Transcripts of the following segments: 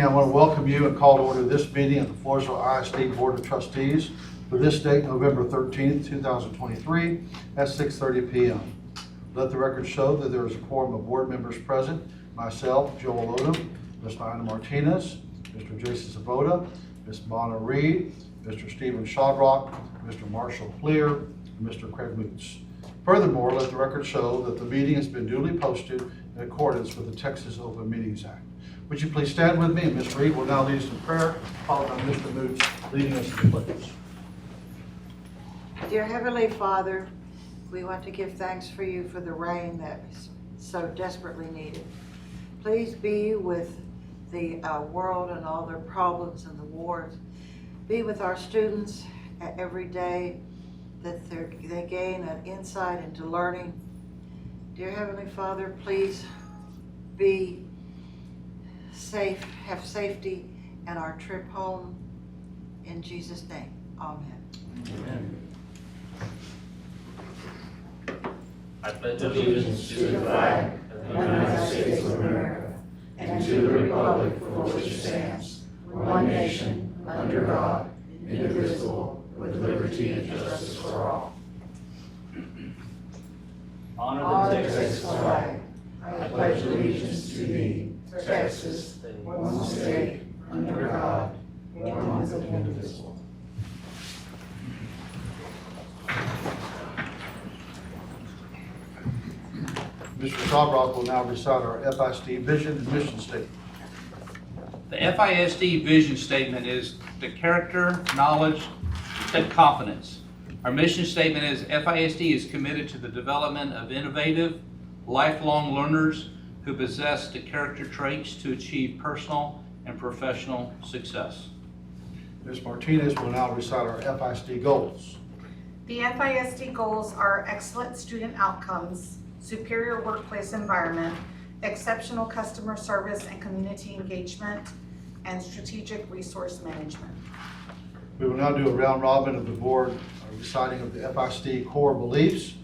I want to welcome you and call to order this meeting of the Floresville ISD Board of Trustees for this date, November 13th, 2023 at 6:30 p.m. Let the record show that there is a quorum of board members present. Myself, Joel Odom, Ms. Diana Martinez, Mr. Jason Sabota, Ms. Bonner Reed, Mr. Stephen Shawrock, Mr. Marshall Clear, and Mr. Craig Moots. Furthermore, let the record show that the meeting has been duly posted in accordance with the Texas Open Meetings Act. Would you please stand with me, and Ms. Reed will now lead us in prayer, followed by Mr. Moots leading us in the pledge. Dear Heavenly Father, we want to give thanks for you for the rain that is so desperately needed. Please be with the world and all their problems and the wars. Be with our students every day, that they gain an insight into learning. Dear Heavenly Father, please be safe, have safety in our trip home. In Jesus' name, amen. Amen. I pledge allegiance to the flag of the United States of America and to the republic for which it stands, one nation, under God, indivisible, with liberty and justice for all. Honor the Texas flag. I pledge allegiance to thee, Texas, one state, under God, one and indivisible. Mr. Shawrock will now recite our FISD vision and mission statement. The FISD vision statement is the character, knowledge, and confidence. Our mission statement is FISD is committed to the development of innovative, lifelong learners who possess the character traits to achieve personal and professional success. Ms. Martinez will now recite our FISD goals. The FISD goals are excellent student outcomes, superior workplace environment, exceptional customer service and community engagement, and strategic resource management. We will now do a round robin of the board reciting of the FISD core beliefs.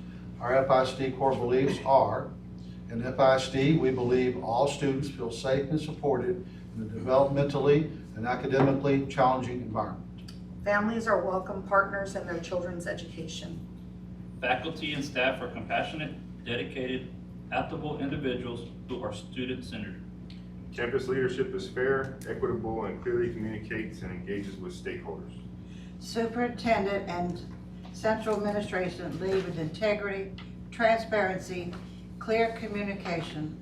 Our FISD core beliefs are: in FISD, we believe all students feel safe and supported in a developmentally and academically challenging environment. Families are welcome partners in their children's education. Faculty and staff are compassionate, dedicated, adaptable individuals who are student-centered. Campus leadership is fair, equitable, and clearly communicates and engages with stakeholders. Superintendent and central administration lead with integrity, transparency, clear communication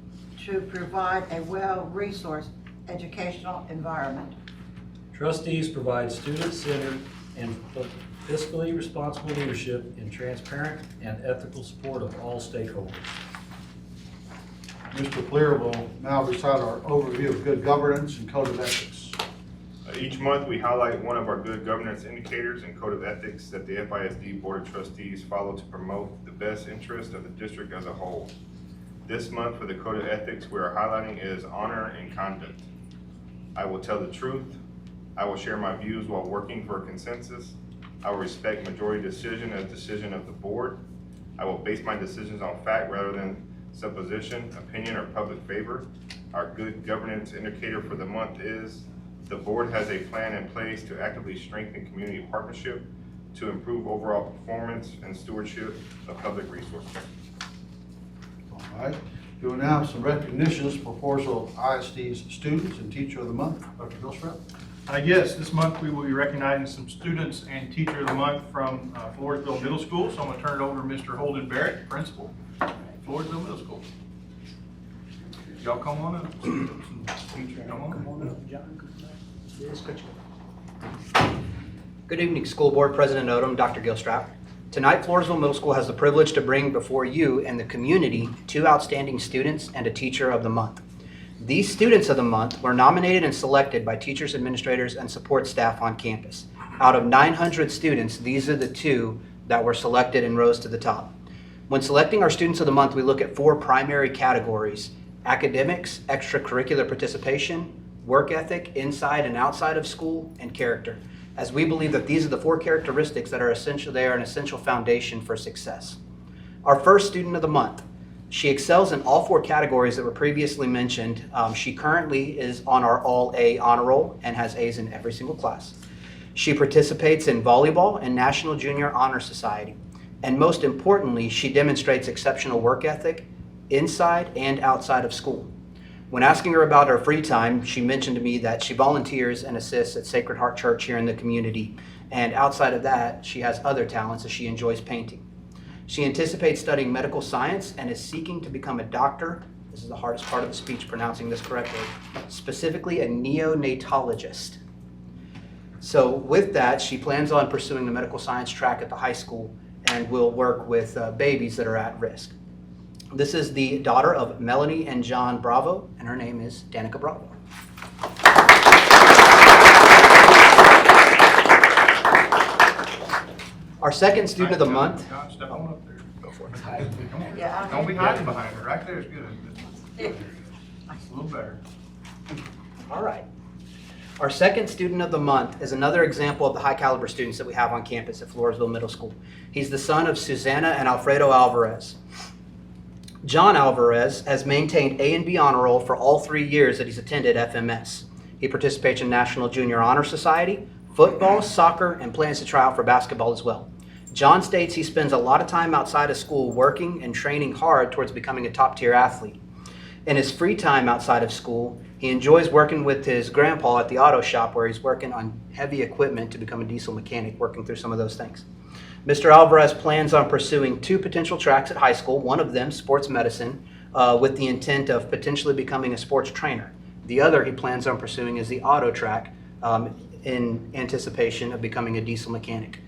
to provide a well-resourced educational environment. Trustees provide student-centered and fiscally responsible leadership in transparent and ethical support of all stakeholders. Mr. Clear will now recite our overview of good governance and code of ethics. Each month, we highlight one of our good governance indicators and code of ethics that the FISD Board of Trustees follow to promote the best interest of the district as a whole. This month, for the code of ethics we are highlighting is honor and conduct. I will tell the truth. I will share my views while working for a consensus. I will respect majority decision as decision of the board. I will base my decisions on fact rather than supposition, opinion, or public favor. Our good governance indicator for the month is: the board has a plan in place to actively strengthen community partnership to improve overall performance and stewardship of public resources. All right. We will now have some recognitions for Floresville ISD's Students and Teacher of the Month. Dr. Gilstrap. Yes, this month we will be recognizing some Students and Teacher of the Month from Floresville Middle School. So I'm going to turn it over to Mr. Holden Barrett, Principal, Floresville Middle School. Y'all come on up. Teacher, come on up. Good evening, School Board President Odom, Dr. Gilstrap. Tonight, Floresville Middle School has the privilege to bring before you and the community 2 outstanding students and a Teacher of the Month. These Students of the Month were nominated and selected by teachers, administrators, and support staff on campus. Out of 900 students, these are the 2 that were selected and rose to the top. When selecting our Students of the Month, we look at 4 primary categories: academics, extracurricular participation, work ethic, inside and outside of school, and character, as we believe that these are the 4 characteristics that are essential. They are an essential foundation for success. Our first Student of the Month She excels in all 4 categories that were previously mentioned. She currently is on our All-A honor roll and has A's in every single class. She participates in volleyball and National Junior Honor Society. And most importantly, she demonstrates exceptional work ethic inside and outside of school. When asking her about her free time, she mentioned to me that she volunteers and assists at Sacred Heart Church here in the community. And outside of that, she has other talents as she enjoys painting. She anticipates studying medical science and is seeking to become a doctor. This is the hardest part of the speech, pronouncing this correctly. Specifically, a neonatologist. So with that, she plans on pursuing the medical science track at the high school and will work with babies that are at risk. This is the daughter of Melanie and John Bravo, and her name is Danica Bravo. Our second student of the month. John, step on up there. Go for it. Come on. Yeah, Don't be hiding behind her. Right there is good. It's a little better. All right. Our second student of the month is another example of the high caliber students that we have on campus at Floresville Middle School. He's the son of Susanna and Alfredo Alvarez. John Alvarez has maintained A and B honor roll for all 3 years that he's attended FMS. He participates in National Junior Honor Society, football, soccer, and plans to try out for basketball as well. John states he spends a lot of time outside of school working and training hard towards becoming a top-tier athlete. In his free time outside of school, he enjoys working with his grandpa at the auto shop where he's working on heavy equipment to become a diesel mechanic, working through some of those things. Mr. Alvarez plans on pursuing 2 potential tracks at high school, one of them sports medicine, with the intent of potentially becoming a sports trainer. The other he plans on pursuing is the auto track in anticipation of becoming a diesel mechanic.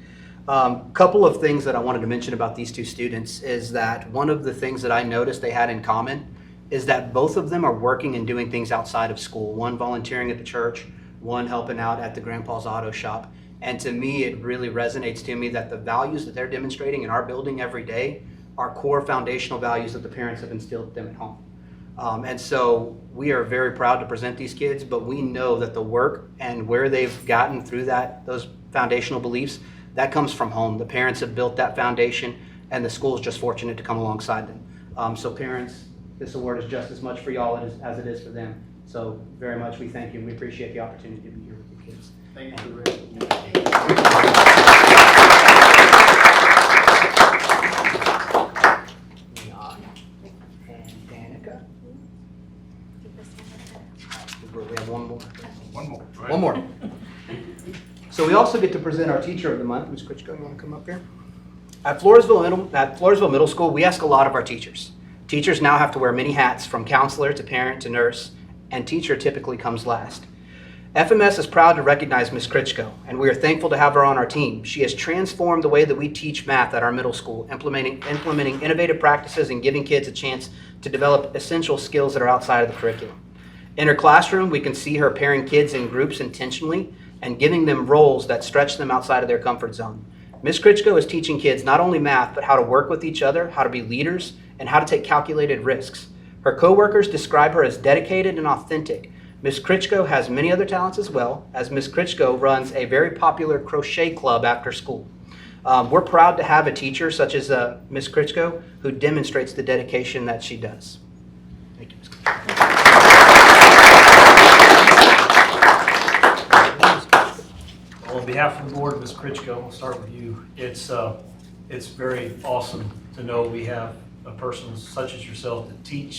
Couple of things that I wanted to mention about these 2 students is that one of the things that I noticed they had in common is that both of them are working and doing things outside of school. One volunteering at the church, one helping out at the grandpa's auto shop. And to me, it really resonates to me that the values that they're demonstrating in our building every day are core foundational values that the parents have instilled in them at home. And so we are very proud to present these kids, but we know that the work and where they've gotten through those foundational beliefs, that comes from home. The parents have built that foundation, and the school is just fortunate to come alongside them. So parents, this award is just as much for y'all as it is for them. So very much we thank you, and we appreciate the opportunity to be here with your kids. Thank you for the recognition. Leon and Danica. We have one more. One more. Go ahead. One more. So we also get to present our Teacher of the Month. Ms. Kritchko, you want to come up here? At Floresville Middle School, we ask a lot of our teachers. Teachers now have to wear many hats, from counselor to parent to nurse, and teacher typically comes last. FMS is proud to recognize Ms. Kritchko, and we are thankful to have her on our team. She has transformed the way that we teach math at our middle school, implementing innovative practices and giving kids a chance to develop essential skills that are outside of the curriculum. In her classroom, we can see her pairing kids in groups intentionally and giving them roles that stretch them outside of their comfort zone. Ms. Kritchko is teaching kids not only math, but how to work with each other, how to be leaders, and how to take calculated risks. Her coworkers describe her as dedicated and authentic. Ms. Kritchko has many other talents as well, as Ms. Kritchko runs a very popular crochet club after school. We're proud to have a teacher such as Ms. Kritchko who demonstrates the dedication that she does. Thank you, Ms. Kritchko. Well, on behalf of the board, Ms. Kritchko, I'll start with you. It's very awesome to know we have a person such as yourself to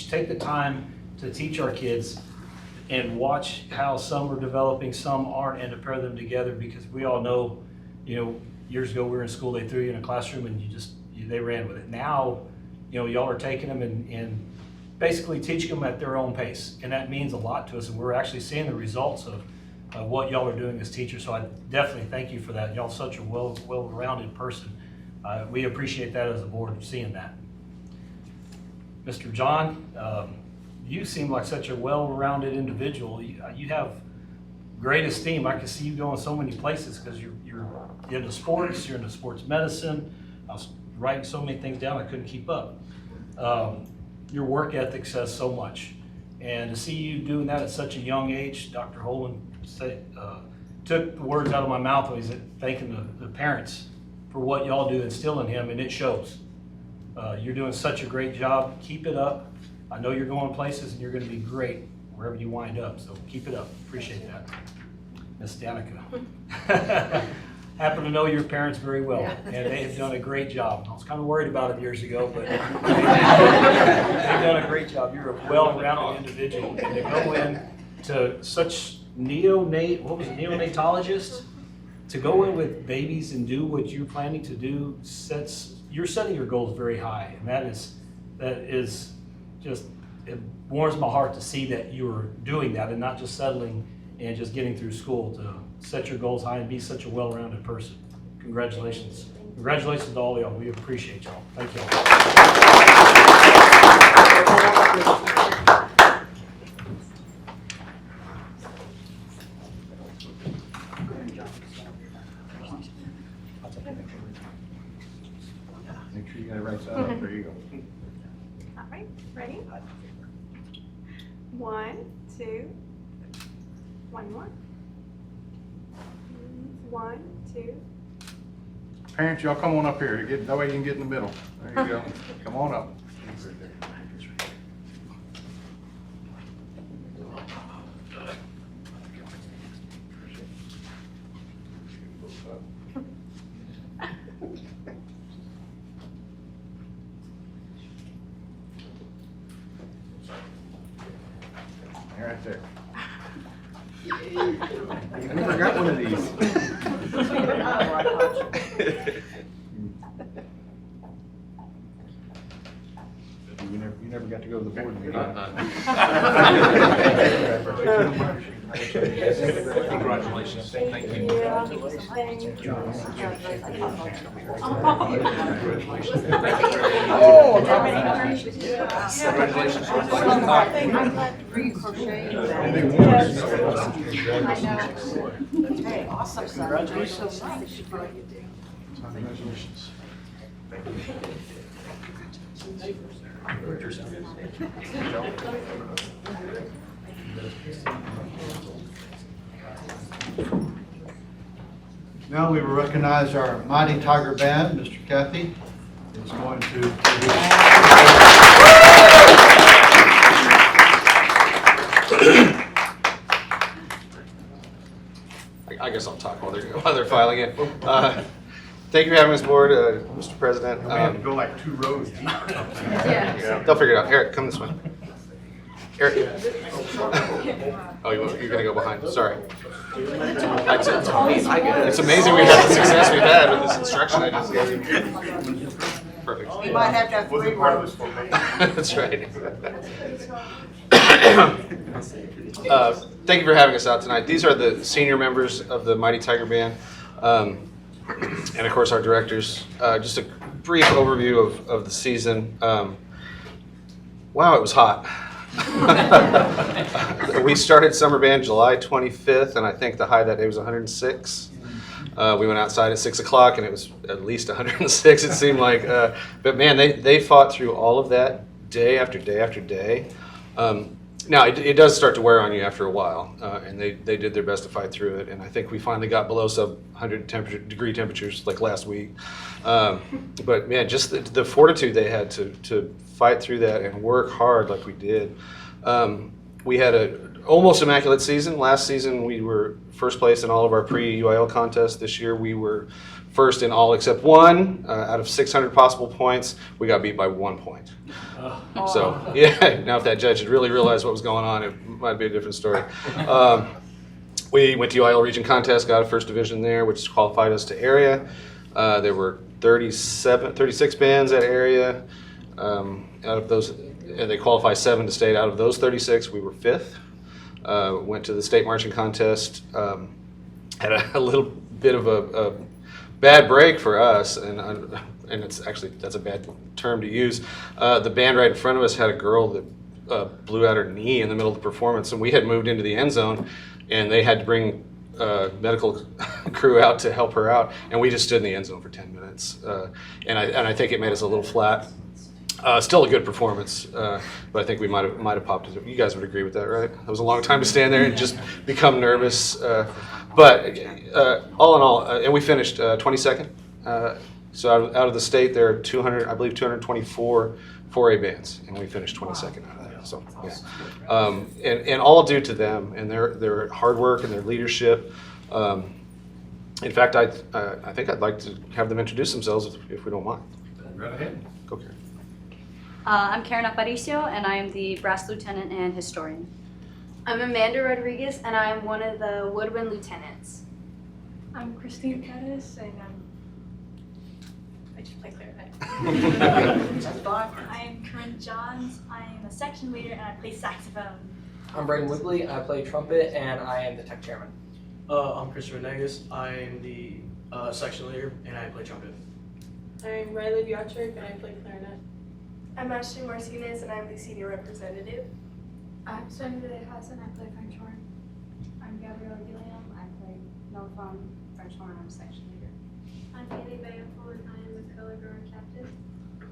take the time to teach our kids and watch how some are developing, some aren't, and to pair them together, because we all know, years ago we were in school, they threw you in a classroom and they ran with it. Now, y'all are taking them and basically teaching them at their own pace, and that means a lot to us, and we're actually seeing the results of what y'all are doing as teachers, so I definitely thank you for that. Y'all such a well-rounded person. We appreciate that as a board, seeing that. Mr. John, you seem like such a well-rounded individual. You have great esteem. I can see you going so many places because you're into sports, you're into sports medicine. I was writing so many things down I couldn't keep up. Your work ethic says so much. And to see you doing that at such a young age, Dr. Holman took the words out of my mouth when he's thanking the parents for what y'all do, instill in him, and it shows. You're doing such a great job. Keep it up. I know you're going places and you're going to be great wherever you wind up, so keep it up. Appreciate that. Miss Danica. Happen to know your parents very well, and they have done a great job. I was kind of worried about it years ago, but they've done a great job. You're a well-rounded individual, and to go in to such neonatologist, to go in with babies and do what you're planning to do, you're setting your goals very high, and that is just, it warms my heart to see that you're doing that and not just settling and just getting through school, to set your goals high and be such a well-rounded person. Congratulations. Congratulations to all of y'all. We appreciate y'all. Thank y'all. Make sure you got it right side up. There you go. All right, ready? 1, 2, one more. 1, 2. Parents, y'all come on up here. That way you can get in the middle. There you go. Come on up. Right there. I never got one of these. You never got to go to the board meeting. Congratulations. Thank you. Congratulations. Hey, awesome, son. You're so nice. Congratulations. Now we will recognize our Mighty Tiger Band. Mr. Kathy is going to I guess I'll talk while they're filing it. Thank you for having us aboard, Mr. President. We have to go like 2 rows deep. Yeah. They'll figure it out. Eric, come this way. Eric. Oh, you're going to go behind. Sorry. It's amazing we had the success we've had with this instruction I just gave you. Perfect. You might have to have 3 Part of rows. this formation. That's right. Thank you for having us out tonight. These are the senior members of the Mighty Tiger Band, and of course our directors. Just a brief overview of the season. Wow, it was hot. We started summer band July 25th, and I think the high that day was 106. We went outside at 6 o'clock, and it was at least 106, it seemed like. But man, they fought through all of that day after day after day. Now, it does start to wear on you after a while, and they did their best to fight through it, and I think we finally got below sub-100 degree temperatures like last week. But man, just the fortitude they had to fight through that and work hard like we did. We had almost immaculate season. Last season we were first place in all of our pre-UIL contests. This year we were first in all except one. Out of 600 possible points, we got beat by 1 point. So yeah, now if that judge had really realized what was going on, it might be a different story. We went to UIL region contest, got a first division there, which qualified us to area. There were 36 bands at area. Out of those, they qualify 7 to state. Out of those 36, we were 5th. Went to the state marching contest. Had a little bit of a bad break for us, and it's actually, that's a bad term to use. The band right in front of us had a girl that blew out her knee in the middle of the performance, and we had moved into the end zone, and they had to bring medical crew out to help her out, and we just stood in the end zone for 10 minutes. And I think it made us a little flat. Still a good performance, but I think we might have popped it. You guys would agree with that, right? It was a long time to stand there and just become nervous. But all in all, and we finished 22nd. So out of the state, there are 200, I believe 224 4A bands, and we finished 22nd out of that. So, yeah. And all due to them and their hard work and their leadership. In fact, I think I'd like to have them introduce themselves if we don't mind. Right ahead. Go, Karen. I'm Karen Aparicio, and I am the brass lieutenant and historian. I'm Amanda Rodriguez, and I am one of the woodwind lieutenants. I'm Christine Pettis, and I just play clarinet. That's fine. I am Corinne Johns. I am a section leader, and I play saxophone. I'm Braden Wigley. I play trumpet, and I am the tech chairman. I'm Christopher Negus. I am the section leader, and I play trumpet. I'm Riley Biotrick, and I play clarinet. I'm Ashley Martinez, and I'm the senior representative. I'm Sonia de Haas, and I play French horn. I'm Gabrielle Gilliam. I play mellophone, French horn. I'm section leader. I'm Haley Bayford, and I am the color guard captain.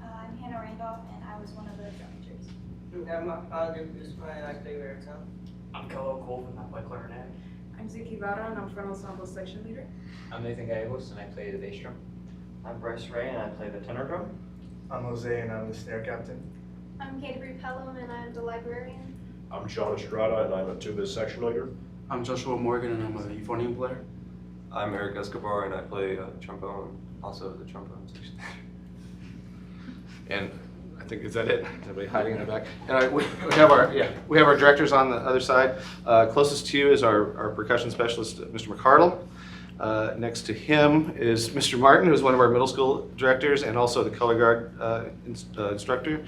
I'm Hannah Randolph, and I was one of the drum majors. I'm Alejandro Guzman, and I play baritone. I'm Khalil Colvin. I play clarinet. I'm Zuki Vara, and I'm front ensemble section leader. I'm Nathan Gallegos, and I play the bass drum. I'm Bryce Ray, and I play the tenor drum. I'm Jose, and I'm the snare captain. I'm Canterbury Pelham, and I am the librarian. I'm John Estrada, and I'm a tuba section leader. I'm Joshua Morgan, and I'm a euphonium player. I'm Eric Escobar, and I play trombone, also the trombone section. And I think, is that it? Everybody hiding in the back? And we have our directors on the other side. Closest to you is our percussion specialist, Mr. McCardle. Next to him is Mr. Martin, who's one of our middle school directors and also the color guard instructor.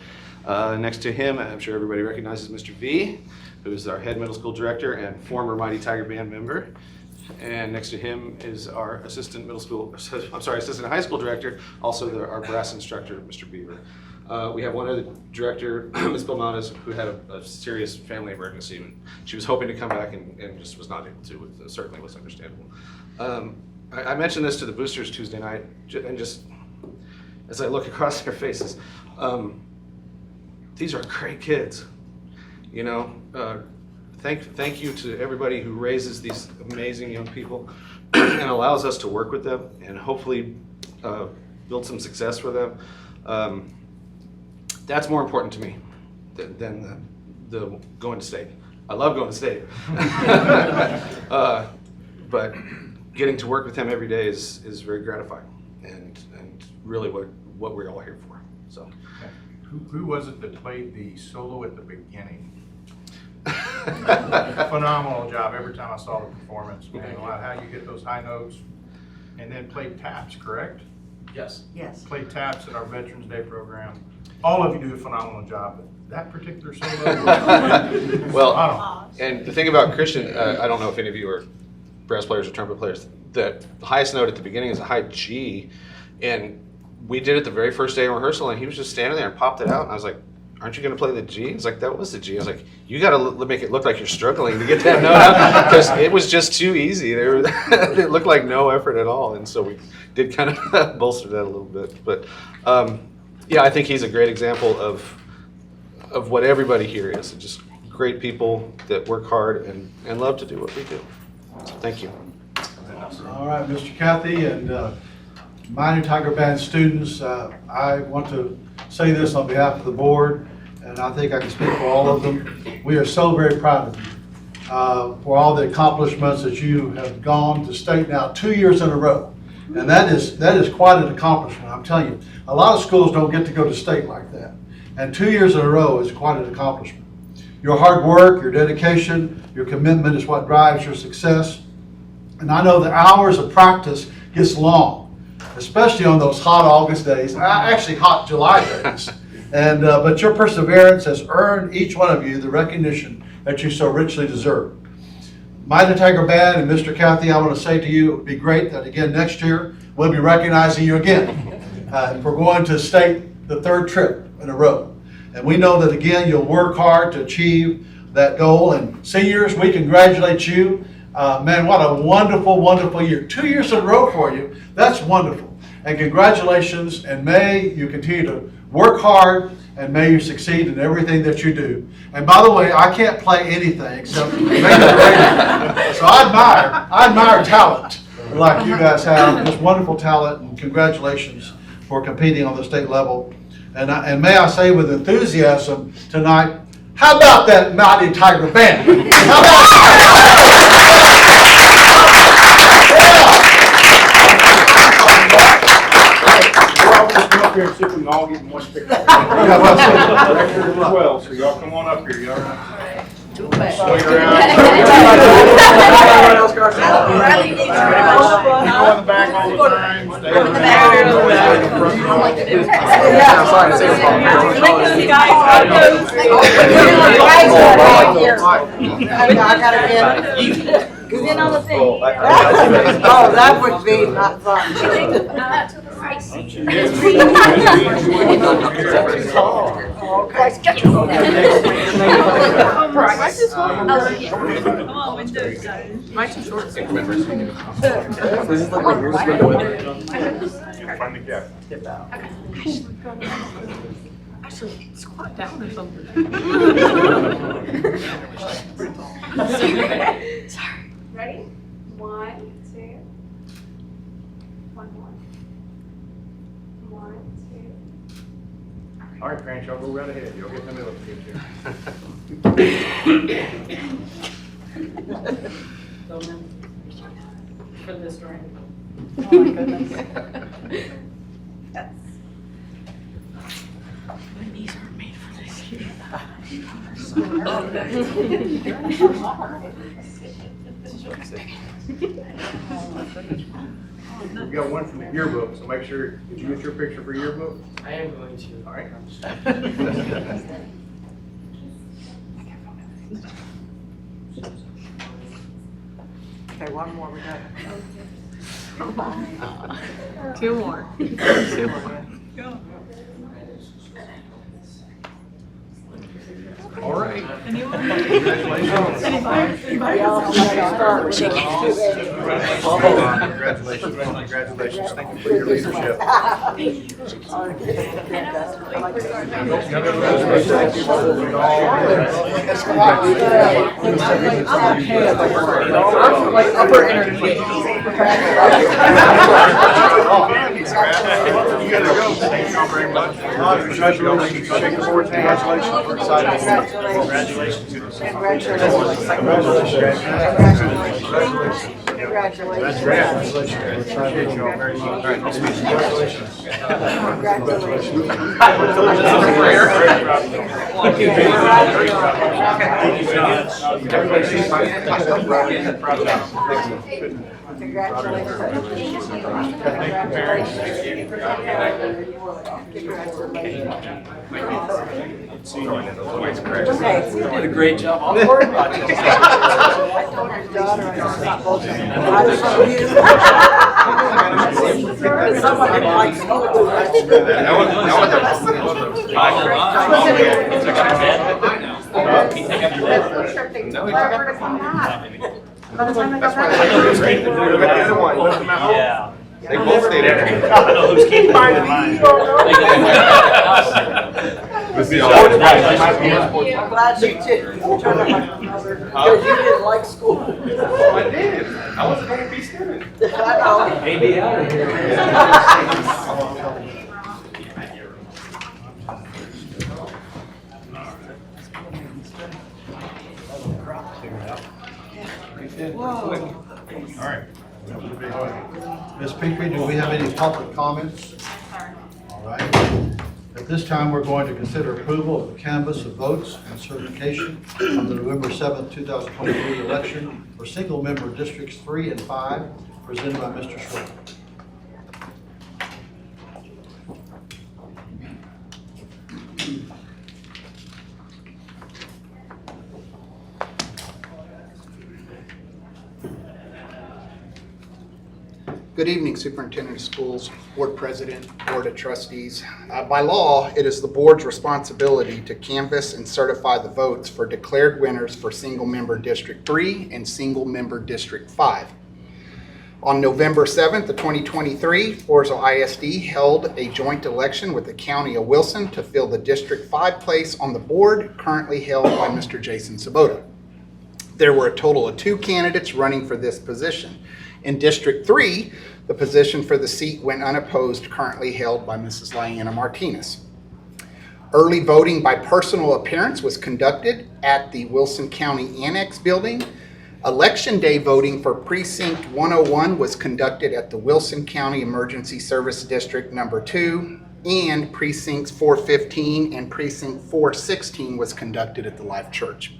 Next to him, I'm sure everybody recognizes Mr. V, who's our head middle school director and former Mighty Tiger Band member. And next to him is our assistant high school director, also our brass instructor, Mr. Beaver. We have one other director, Ms. Belmontes, who had a serious family emergency. And she was hoping to come back and just was not able to. It certainly was understandable. I mentioned this to the boosters Tuesday night, and just as I look across their faces, these are great kids. You know, thank you to everybody who raises these amazing young people and allows us to work with them and hopefully build some success for them. That's more important to me than the going to state. I love going to state. But getting to work with him every day is very gratifying and really what we're all here for. So, Who was it that played the solo at the beginning? Phenomenal job every time I saw the performance, man. How you get those high notes and then played taps, correct? Yes. Yes. Played taps at our Veterans Day program. All of you do a phenomenal job, but that particular solo. Well, and the thing about Christian, I don't know if any of you are brass players or trumpet players, the highest note at the beginning is a high G, and we did it the very first day of rehearsal, and he was just standing there and popped it out, and I was like, aren't you going to play the G? He's like, that was the G. I was like, you got to make it look like you're struggling to get that note out, because it was just too easy. It looked like no effort at all, and so we did kind of bolster that a little bit. But yeah, I think he's a great example of what everybody here is. Just great people that work hard and love to do what we do. So thank you. All right, Mr. Cathy and Mighty Tiger Band students, I want to say this on behalf of the board, and I think I can speak for all of them. We are so very proud of you for all the accomplishments that you have gone to state now 2 years in a row. And that is quite an accomplishment, I'm telling you. A lot of schools don't get to go to state like that. And 2 years in a row is quite an accomplishment. Your hard work, your dedication, your commitment is what drives your success. And I know the hours of practice gets long, especially on those hot August days, actually hot July days. And but your perseverance has earned each one of you the recognition that you so richly deserve. Mighty Tiger Band and Mr. Cathy, I want to say to you, it would be great that again next year we'll be recognizing you again. We're going to state the third trip in a row. And we know that again you'll work hard to achieve that goal. And seniors, we congratulate you. Man, what a wonderful, wonderful year. 2 years in a row for you. That's wonderful. And congratulations, and may you continue to work hard, and may you succeed in everything that you do. And by the way, I can't play anything except make the radio. So I admire talent like you guys have, just wonderful talent, and congratulations for competing on the state level. And may I say with enthusiasm tonight, how about that Mighty Tiger Band? How about Come up here and see if we can all get in one picture. As well, so y'all come on up here, y'all. Swing around. Go in the back all the time. Stay in the Oh, that would be not fun. Come on, windows. Mine's too short. Find the gap. Actually, squat down or something. Sorry. Ready? 1, 2. One more. 1, 2. All right, parents, y'all go right ahead. Y'all get in the middle of the picture. For this right. Oh my goodness. Yes. My knees aren't made for this here. We got one from the yearbook, so make sure, did you get your picture for yearbook? I am going to. All right. Okay, one more, we got. Two more. Two more. Go. All right. Anyone? Congratulations. Anybody? Congratulations, congratulations. Thank you for your leadership. Upper intermediate. You gotta go. Thank you all very much. Congratulations. Shake the board's hand. Congratulations. We're excited. Congratulations. Congratulations. Congratulations. Congratulations. Appreciate you all very much. All right, let's meet you. Congratulations. You did a great job. I'll worry about you. Someone likes Yeah. They both stayed there. I know who's keeping mine in line. I'm glad you did. Turn on my mother, because you didn't like school. I did. I wasn't going to be student. I know. Maybe out of here. All right. Ms. Pinckney, do we have any public comments? All right. At this time, we're going to consider approval of the canvass of votes and certification of the November 7th, 2023 election for single-member districts 3 and 5, presented by Mr. Schwartz. Good evening, Superintendent of Schools, Board President, Board of Trustees. By law, it is the board's responsibility to canvass and certify the votes for declared winners for single-member District 3 and single-member District 5. On November 7th of 2023, Floresville ISD held a joint election with the County of Wilson to fill the District 5 place on the board currently held by Mr. Jason Sabota. There were a total of 2 candidates running for this position. In District 3, the position for the seat went unopposed, currently held by Mrs. Lyanna Martinez. Early voting by personal appearance was conducted at the Wilson County Annex Building. Election day voting for Precinct 101 was conducted at the Wilson County Emergency Service District Number 2, and Precincts 415 and Precinct 416 was conducted at the Life Church.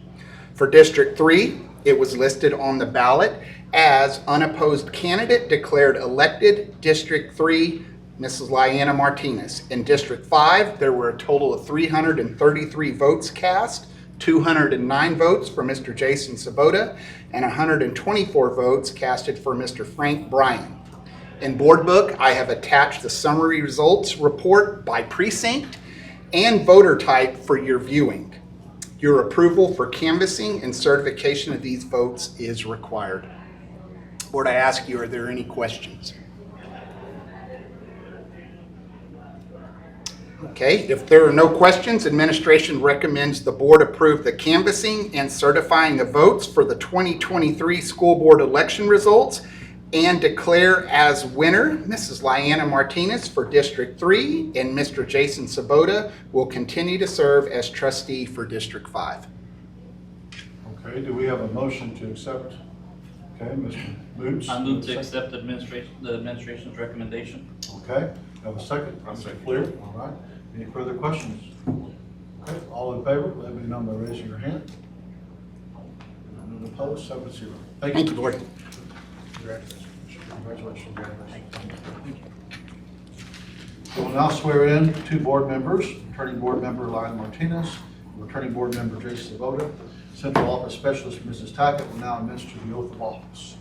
For District 3, it was listed on the ballot as unopposed candidate declared elected District 3, Mrs. Lyanna Martinez. In District 5, there were a total of 333 votes cast, 209 votes for Mr. Jason Sabota, and 124 votes casted for Mr. Frank Bryan. In Board Book, I have attached the summary results report by precinct and voter type for your viewing. Your approval for canvassing and certification of these votes is required. Board, I ask you, are there any questions? Okay, if there are no questions, administration recommends the board approve the canvassing and certifying the votes for the 2023 school board election results and declare as winner Mrs. Lyanna Martinez for District 3, and Mr. Jason Sabota will continue to serve as trustee for District 5. Okay, do we have a motion to accept? Okay, Mr. Boots? I move to accept the administration's recommendation. Okay, have a second? I'll second. Clear? All right. Any further questions? Okay, all in favor, let me know by raising your hand. None opposed, 7-0. Thank you, board. Congratulations. Congratulations. We will now swear in 2 board members, returning board member Lyanna Martinez, and returning board member Jason Sabota. Central Office Specialist Mrs. Tackett will now administer the oath of office.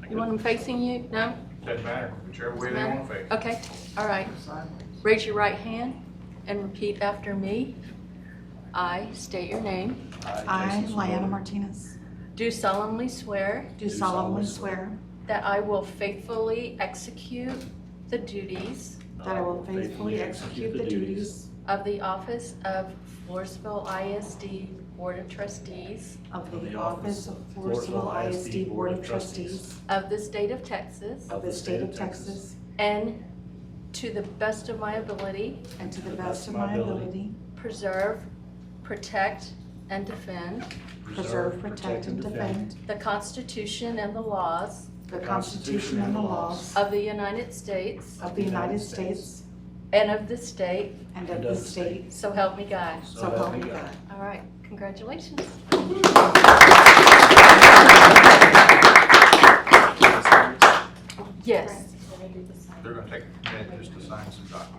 You want them facing you? No? Doesn't matter, whichever way they want to face. Okay, all right. Raise your right hand and repeat after me. I state your name. I, Lyanna Martinez, Do solemnly swear do solemnly swear that I will faithfully execute the duties that I will faithfully execute the duties of the office of Floresville ISD Board of Trustees of the office of Floresville ISD Board of Trustees of the state of Texas, of the state of Texas, and to the best of my ability, and to the best of my ability, preserve, protect, and defend preserve, protect, and defend the Constitution and the laws the Constitution and the laws of the United States of the United States and of the state, and of the state, so help me God. so help me God. All right, congratulations. Yes. They're going to take a minute just to sign some documents.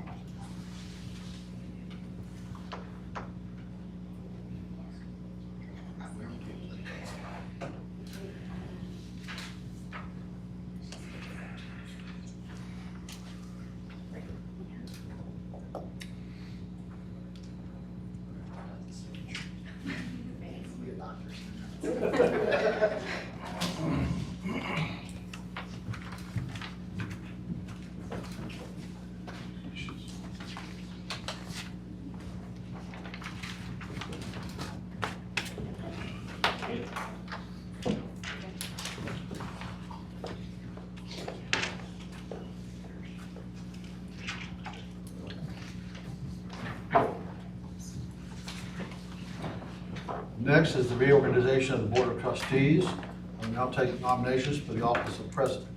Next is the reorganization of the Board of Trustees. I will now take nominations for the office of President.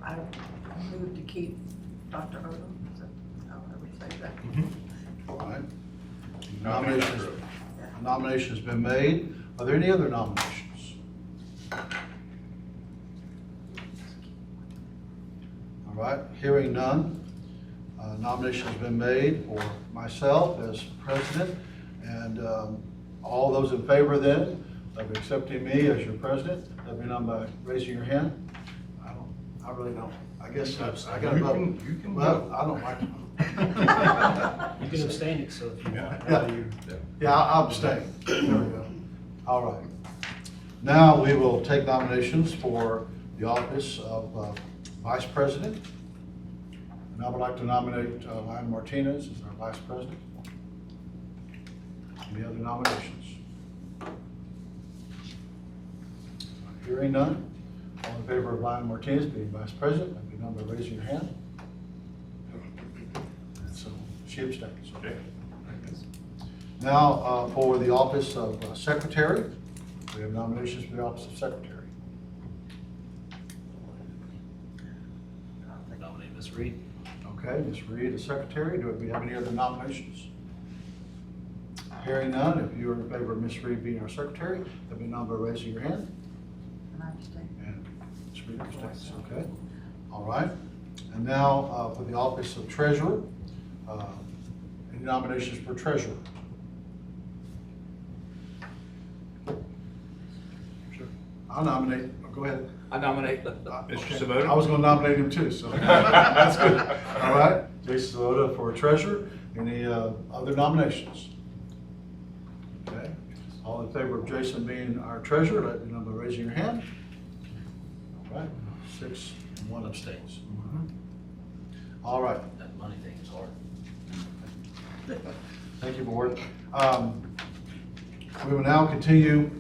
I move to keep Dr. Odom. Is that how I would say that? All right. Nomination has been made. Are there any other nominations? All right, hearing none. Nomination has been made for myself as president, and all those in favor then of accepting me as your president, let me know by raising your hand. I really don't. I guess I got to vote. You can Well, vote. I don't like to. You can abstain it, so if you want. Yeah, I'll abstain. There we go. All right. Now we will take nominations for the office of Vice President. And I would like to nominate Ryan Martinez as our Vice President. Any other nominations? Hearing none. All in favor of Ryan Martinez being Vice President, let me know by raising your hand. So she abstains. Okay. Now, for the office of Secretary, we have nominations for the office of Secretary. I'll nominate Ms. Reed. Okay, Ms. Reed as Secretary. Do we have any other nominations? Hearing none, if you are in favor of Ms. Reed being our Secretary, let me know by raising your hand. And I abstain. And Ms. Reed abstains, okay? All right. And now, for the office of Treasurer, any nominations for Treasurer? Sure. I'll nominate, go ahead. I nominate Mr. Savota. I was going to nominate him too, so that's good. All right, Jason Savota for Treasurer. Any other nominations? Okay. All in favor of Jason being our Treasurer, let me know by raising your hand. All right, 6 and 1 abstains. All right. That money thing is hard. Thank you, Board. We will now continue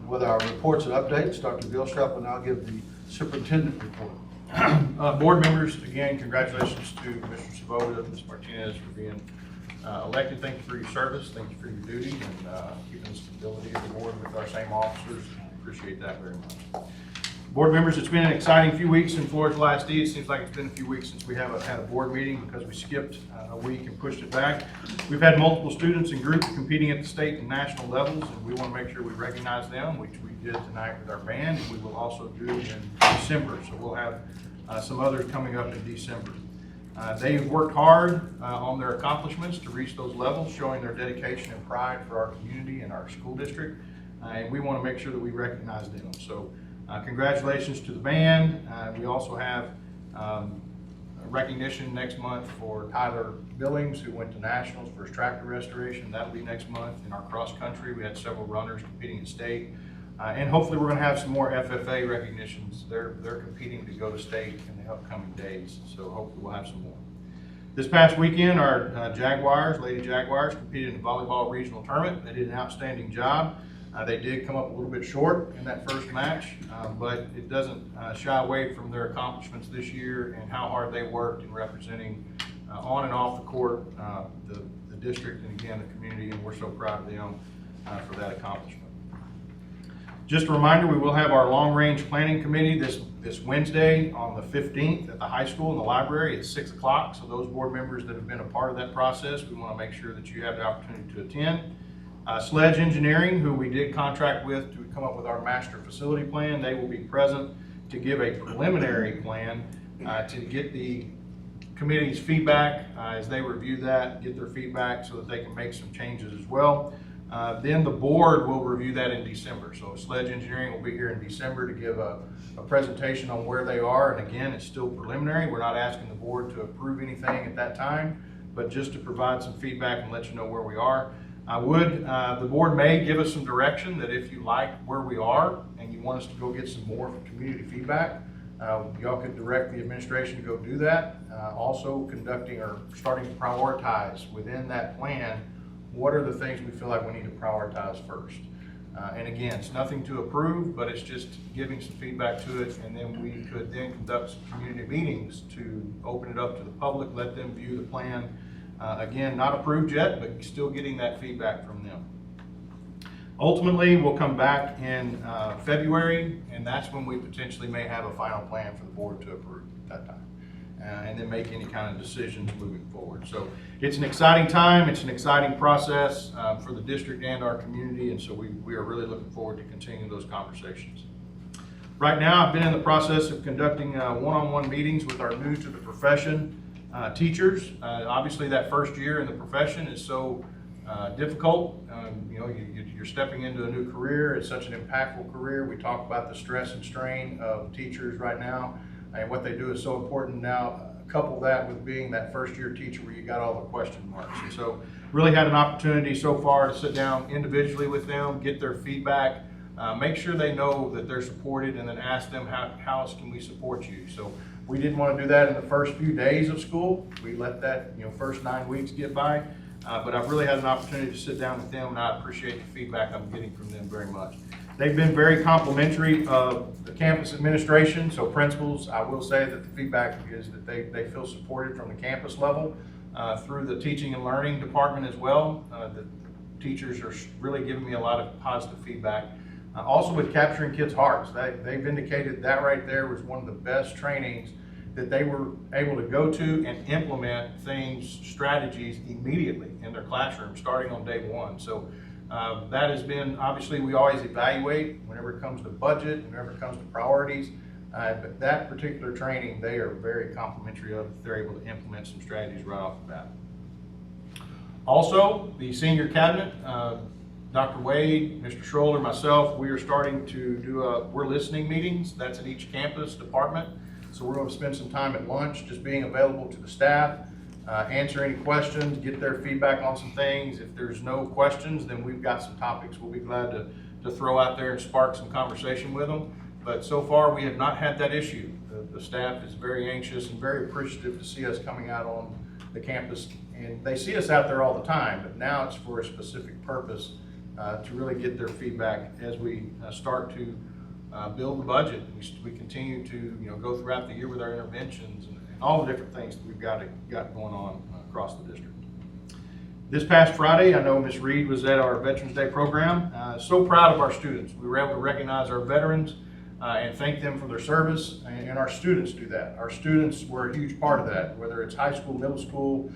with our reports and updates. Dr. Gilstrap will now give the superintendent report. Board members, again, congratulations to Mr. Savota, Ms. Martinez for being elected. Thank you for your service. Thank you for your duty and keeping the stability of the board with our same officers. Appreciate that very much. Board members, it's been an exciting few weeks in Floresville ISD. It seems like it's been a few weeks since we haven't had a board meeting because we skipped a week and pushed it back. We've had multiple students and groups competing at the state and national levels, and we want to make sure we recognize them, which we did tonight with our band, and we will also do in December. So we'll have some others coming up in December. They've worked hard on their accomplishments to reach those levels, showing their dedication and pride for our community and our school district, and we want to make sure that we recognize them. So congratulations to the band. We also have recognition next month for Tyler Billings, who went to nationals for his tractor restoration. That'll be next month. In our cross country, we had several runners competing at state. And hopefully we're going to have some more FFA recognitions. They're competing to go to state in the upcoming days, so hopefully we'll have some more. This past weekend, our Jaguars, Lady Jaguars, competed in the volleyball regional tournament. They did an outstanding job. They did come up a little bit short in that first match, but it doesn't shy away from their accomplishments this year and how hard they worked in representing on and off the court the district and again the community, and we're so proud of them for that accomplishment. Just a reminder, we will have our long-range planning committee this Wednesday on the 15th at the high school in the library at 6 o'clock. So those board members that have been a part of that process, we want to make sure that you have the opportunity to attend. Sledge Engineering, who we did contract with to come up with our master facility plan, they will be present to give a preliminary plan to get the committee's feedback as they review that, get their feedback so that they can make some changes as well. Then the board will review that in December. So Sledge Engineering will be here in December to give a presentation on where they are. And again, it's still preliminary. We're not asking the board to approve anything at that time, but just to provide some feedback and let you know where we are. The board may give us some direction that if you like where we are and you want us to go get some more community feedback, y'all could direct the administration to go do that. Also conducting or starting to prioritize within that plan, what are the things we feel like we need to prioritize first. And again, it's nothing to approve, but it's just giving some feedback to it, and then we could then conduct some community meetings to open it up to the public, let them view the plan. Again, not approved yet, but still getting that feedback from them. Ultimately, we'll come back in February, and that's when we potentially may have a final plan for the board to approve at that time. And then make any kind of decisions moving forward. So it's an exciting time, it's an exciting process for the district and our community, and so we are really looking forward to continuing those conversations. Right now, I've been in the process of conducting one-on-one meetings with our new to the profession teachers. Obviously, that first year in the profession is so difficult. You're stepping into a new career. It's such an impactful career. We talk about the stress and strain of teachers right now. and what they do is so important now. Couple that with being that first-year teacher where you got all the question marks. And so really had an opportunity so far to sit down individually with them, get their feedback, make sure they know that they're supported, and then ask them how else can we support you. So we didn't want to do that in the first few days of school. We let that first 9 weeks get by, but I've really had an opportunity to sit down with them, and I appreciate the feedback I'm getting from them very much. They've been very complimentary of the campus administration, so principals, I will say that the feedback is that they feel supported from the campus level through the teaching and learning department as well. The teachers are really giving me a lot of positive feedback. Also with capturing kids' hearts, they've indicated that right there was one of the best trainings that they were able to go to and implement strategies immediately in their classroom starting on day one. So that has been, obviously we always evaluate whenever it comes to budget, whenever it comes to priorities, but that particular training, they are very complimentary of. They're able to implement some strategies right off the bat. Also, the senior cabinet, Dr. Wade, Mr. Schroller, myself, we are starting to do we're listening meetings. That's at each campus department. So we're going to spend some time at lunch just being available to the staff, answer any questions, get their feedback on some things. If there's no questions, then we've got some topics we'll be glad to throw out there and spark some conversation with them. But so far, we have not had that issue. The staff is very anxious and very appreciative to see us coming out on the campus. And they see us out there all the time, but now it's for a specific purpose to really get their feedback as we start to build the budget. We continue to go throughout the year with our interventions and all the different things that we've got going on across the district. This past Friday, I know Ms. Reed was at our Veterans Day program. So proud of our students. We were able to recognize our veterans and thank them for their service, and our students do that. Our students were a huge part of that, whether it's high school, middle school,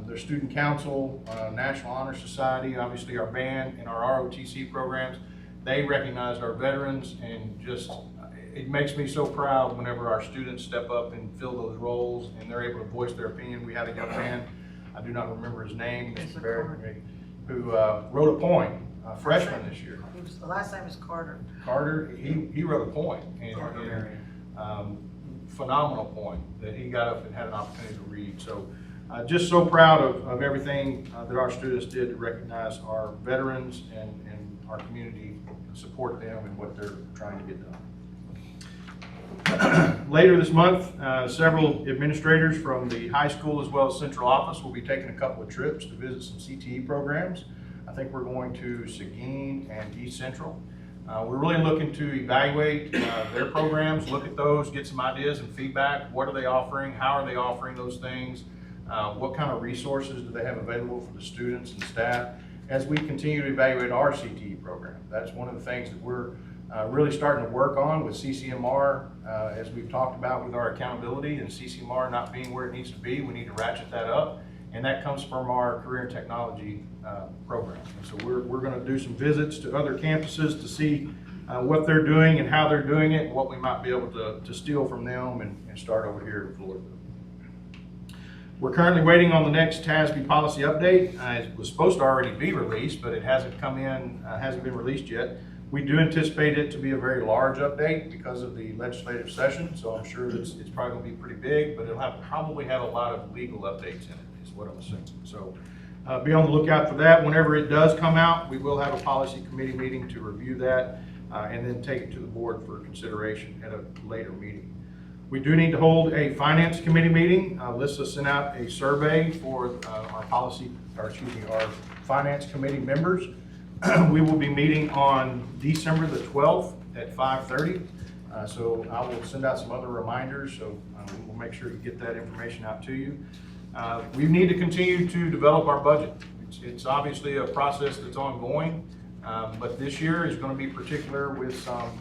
their student council, National Honor Society, obviously our band and our ROTC programs. They recognized our veterans, and just it makes me so proud whenever our students step up and fill those roles and they're able to voice their opinion. We had a young man, I do not remember his name, Mr. Barrett, who wrote a poem, freshman this year. The last name is Carter. Carter, he wrote a poem, and phenomenal poem that he got up and had an opportunity to read. So just so proud of everything that our students did to recognize our veterans and our community, support them and what they're trying to get done. Later this month, several administrators from the high school as well as central office will be taking a couple of trips to visit some CTE programs. I think we're going to Seguin and East Central. We're really looking to evaluate their programs, look at those, get some ideas and feedback. What are they offering? How are they offering those things? What kind of resources do they have available for the students and staff as we continue to evaluate our CTE program? That's one of the things that we're really starting to work on with CCMR, as we've talked about with our accountability and CCMR not being where it needs to be. We need to ratchet that up, and that comes from our career and technology program. And so we're going to do some visits to other campuses to see what they're doing and how they're doing it and what we might be able to steal from them and start over here in Florida. We're currently waiting on the next TASB policy update. It was supposed to already be released, but it hasn't come in, hasn't been released yet. We do anticipate it to be a very large update because of the legislative session, so I'm sure it's probably going to be pretty big, but it'll probably have a lot of legal updates in it, is what I'm assuming. So be on the lookout for that. Whenever it does come out, we will have a policy committee meeting to review that and then take it to the board for consideration at a later meeting. We do need to hold a finance committee meeting. Lisa sent out a survey for our finance committee members. We will be meeting on December the 12th at 5:30. So I will send out some other reminders, so we'll make sure to get that information out to you. We need to continue to develop our budget. It's obviously a process that's ongoing, but this year is going to be particular with some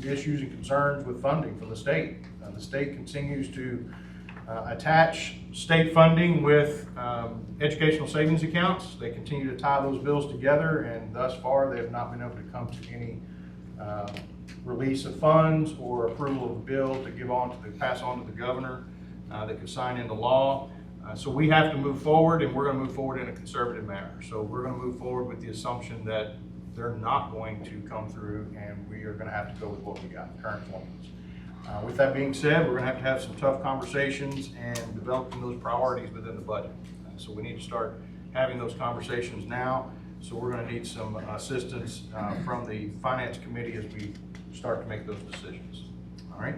issues and concerns with funding from the state. The state continues to attach state funding with educational savings accounts. They continue to tie those bills together, and thus far they have not been able to come to any release of funds or approval of a bill to pass on to the governor that could sign into law. So we have to move forward, and we're going to move forward in a conservative manner. So we're going to move forward with the assumption that they're not going to come through, and we are going to have to go with what we got, current formulas. With that being said, we're going to have some tough conversations and developing those priorities within the budget. So we need to start having those conversations now. So we're going to need some assistance from the Finance Committee as we start to make those decisions. All right.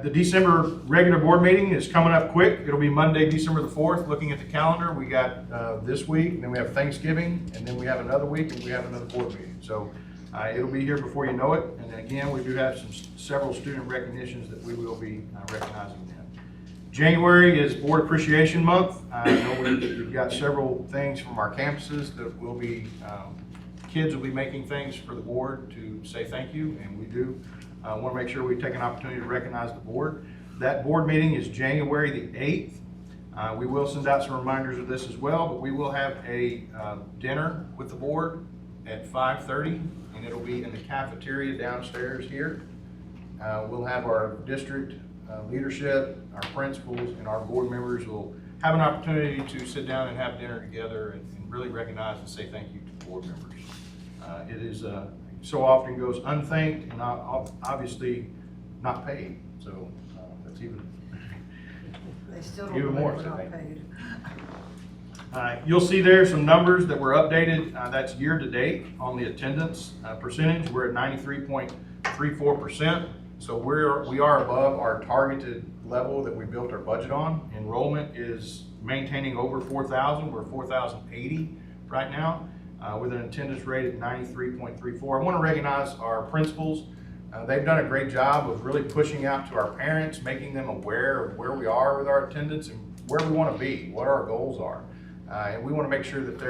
The December regular board meeting is coming up quick. It'll be Monday, December the 4th. Looking at the calendar, we got this week, and then we have Thanksgiving, and then we have another week, and we have another board meeting. So it'll be here before you know it. And again, we do have several student recognitions that we will be recognizing then. January is Board Appreciation Month. I know we've got several things from our campuses that will be, kids will be making things for the board to say thank you, and we do. I want to make sure we take an opportunity to recognize the board. That board meeting is January the 8th. We will send out some reminders of this as well, but we will have a dinner with the board at 5:30, and it'll be in the cafeteria downstairs here. We'll have our district leadership, our principals, and our board members will have an opportunity to sit down and have dinner together and really recognize and say thank you to board members. It is so often goes unthanked and obviously not paid. So that's even more. We're not paid. You'll see there some numbers that were updated. That's year to date on the attendance percentage. We're at 93.34%. So we are above our targeted level that we built our budget on. Enrollment is maintaining over 4,000. We're 4,080 right now. With an attendance rate at 93.34. I want to recognize our principals. They've done a great job of really pushing out to our parents, making them aware of where we are with our attendance and where we want to be, what our goals are. And we want to make sure that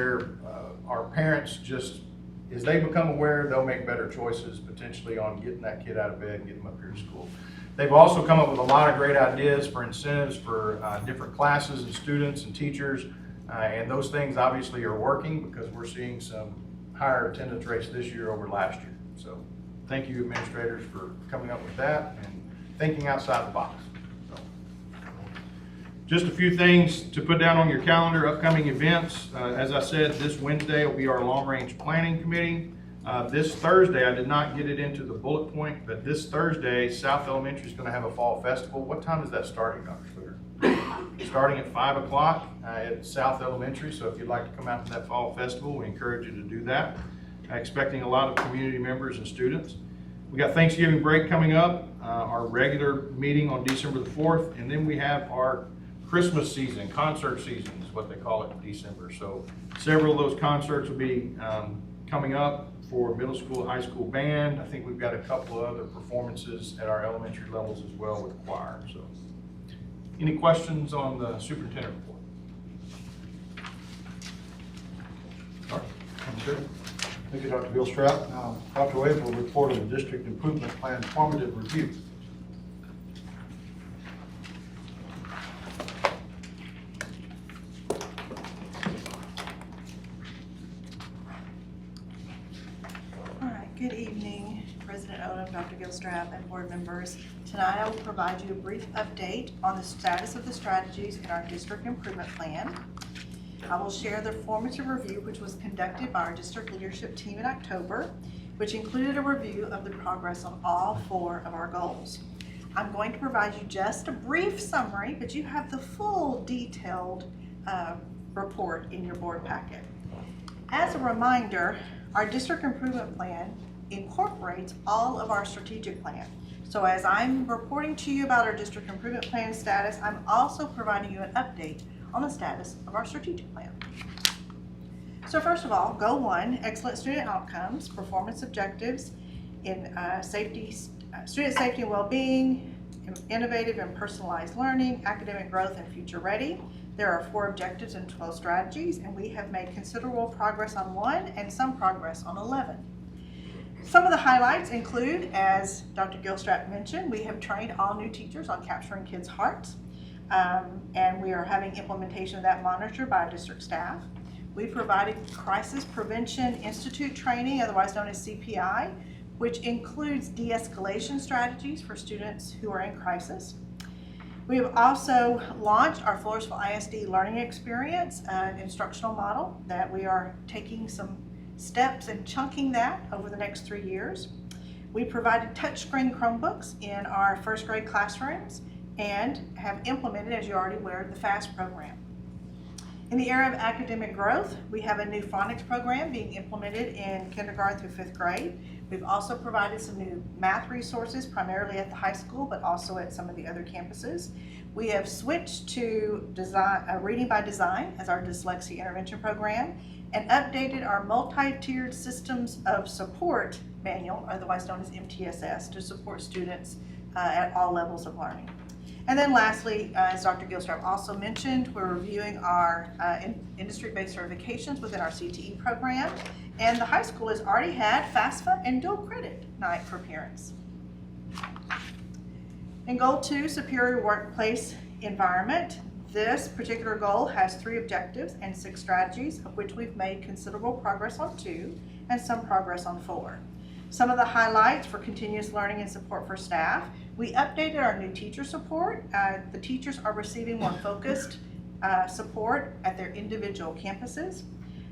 our parents, just as they become aware, they'll make better choices potentially on getting that kid out of bed and getting them up here to school. They've also come up with a lot of great ideas for incentives for different classes and students and teachers. And those things obviously are working because we're seeing some higher attendance rates this year over last year. So thank you, administrators, for coming up with that and thinking outside the box. So, just a few things to put down on your calendar, upcoming events. As I said, this Wednesday will be our long-range planning committee. This Thursday, I did not get it into the bullet point, but this Thursday, South Elementary is going to have a fall festival. What time is that starting, Dr. Schluter? Starting at 5 o'clock at South Elementary. So if you'd like to come out to that fall festival, we encourage you to do that. Expecting a lot of community members and students. We got Thanksgiving break coming up, our regular meeting on December the 4th, and then we have our Christmas season, concert season is what they call it in December. So several of those concerts will be coming up for middle school, high school band. I think we've got a couple of other performances at our elementary levels as well with choir. So, any questions on the superintendent report? All right. Sure. Thank you, Dr. Gilstrap. Now, Dr. Wade will report on the district improvement plan formative review. All right, good evening, President Odom, Dr. Gilstrap, and board members. Tonight I will provide you a brief update on the status of the strategies in our district improvement plan. I will share the formative review which was conducted by our district leadership team in October, which included a review of the progress on all 4 of our goals. I'm going to provide you just a brief summary, but you have the full detailed report in your board packet. As a reminder, our district improvement plan incorporates all of our strategic plan. So as I'm reporting to you about our district improvement plan status, I'm also providing you an update on the status of our strategic plan. So first of all, Goal 1, excellent student outcomes, performance objectives in student safety and well-being, innovative and personalized learning, academic growth, and future ready. There are 4 objectives and 12 strategies, and we have made considerable progress on 1 and some progress on 11. Some of the highlights include, as Dr. Gilstrap mentioned, we have trained all new teachers on capturing kids' hearts, and we are having implementation of that monitored by our district staff. We provided Crisis Prevention Institute training, otherwise known as CPI, which includes de-escalation strategies for students who are in crisis. We have also launched our Floresville ISD Learning Experience, an instructional model that we are taking some steps and chunking that over the next 3 years. We provided touchscreen Chromebooks in our first grade classrooms and have implemented, as you're already aware, the FAST program. In the area of academic growth, we have a new phonics program being implemented in kindergarten through 5th grade. We've also provided some new math resources, primarily at the high school, but also at some of the other campuses. We have switched to Reading by Design as our dyslexia intervention program and updated our multi-tiered systems of support manual, otherwise known as MTSS, to support students at all levels of learning. And then lastly, as Dr. Gilstrap also mentioned, we're reviewing our industry-based certifications within our CTE program, and the high school has already had FAFSA and dual credit night for parents. In Goal 2, Superior Workplace Environment, this particular goal has 3 objectives and 6 strategies, of which we've made considerable progress on 2 and some progress on 4. Some of the highlights for continuous learning and support for staff: we updated our new teacher support. The teachers are receiving more focused support at their individual campuses.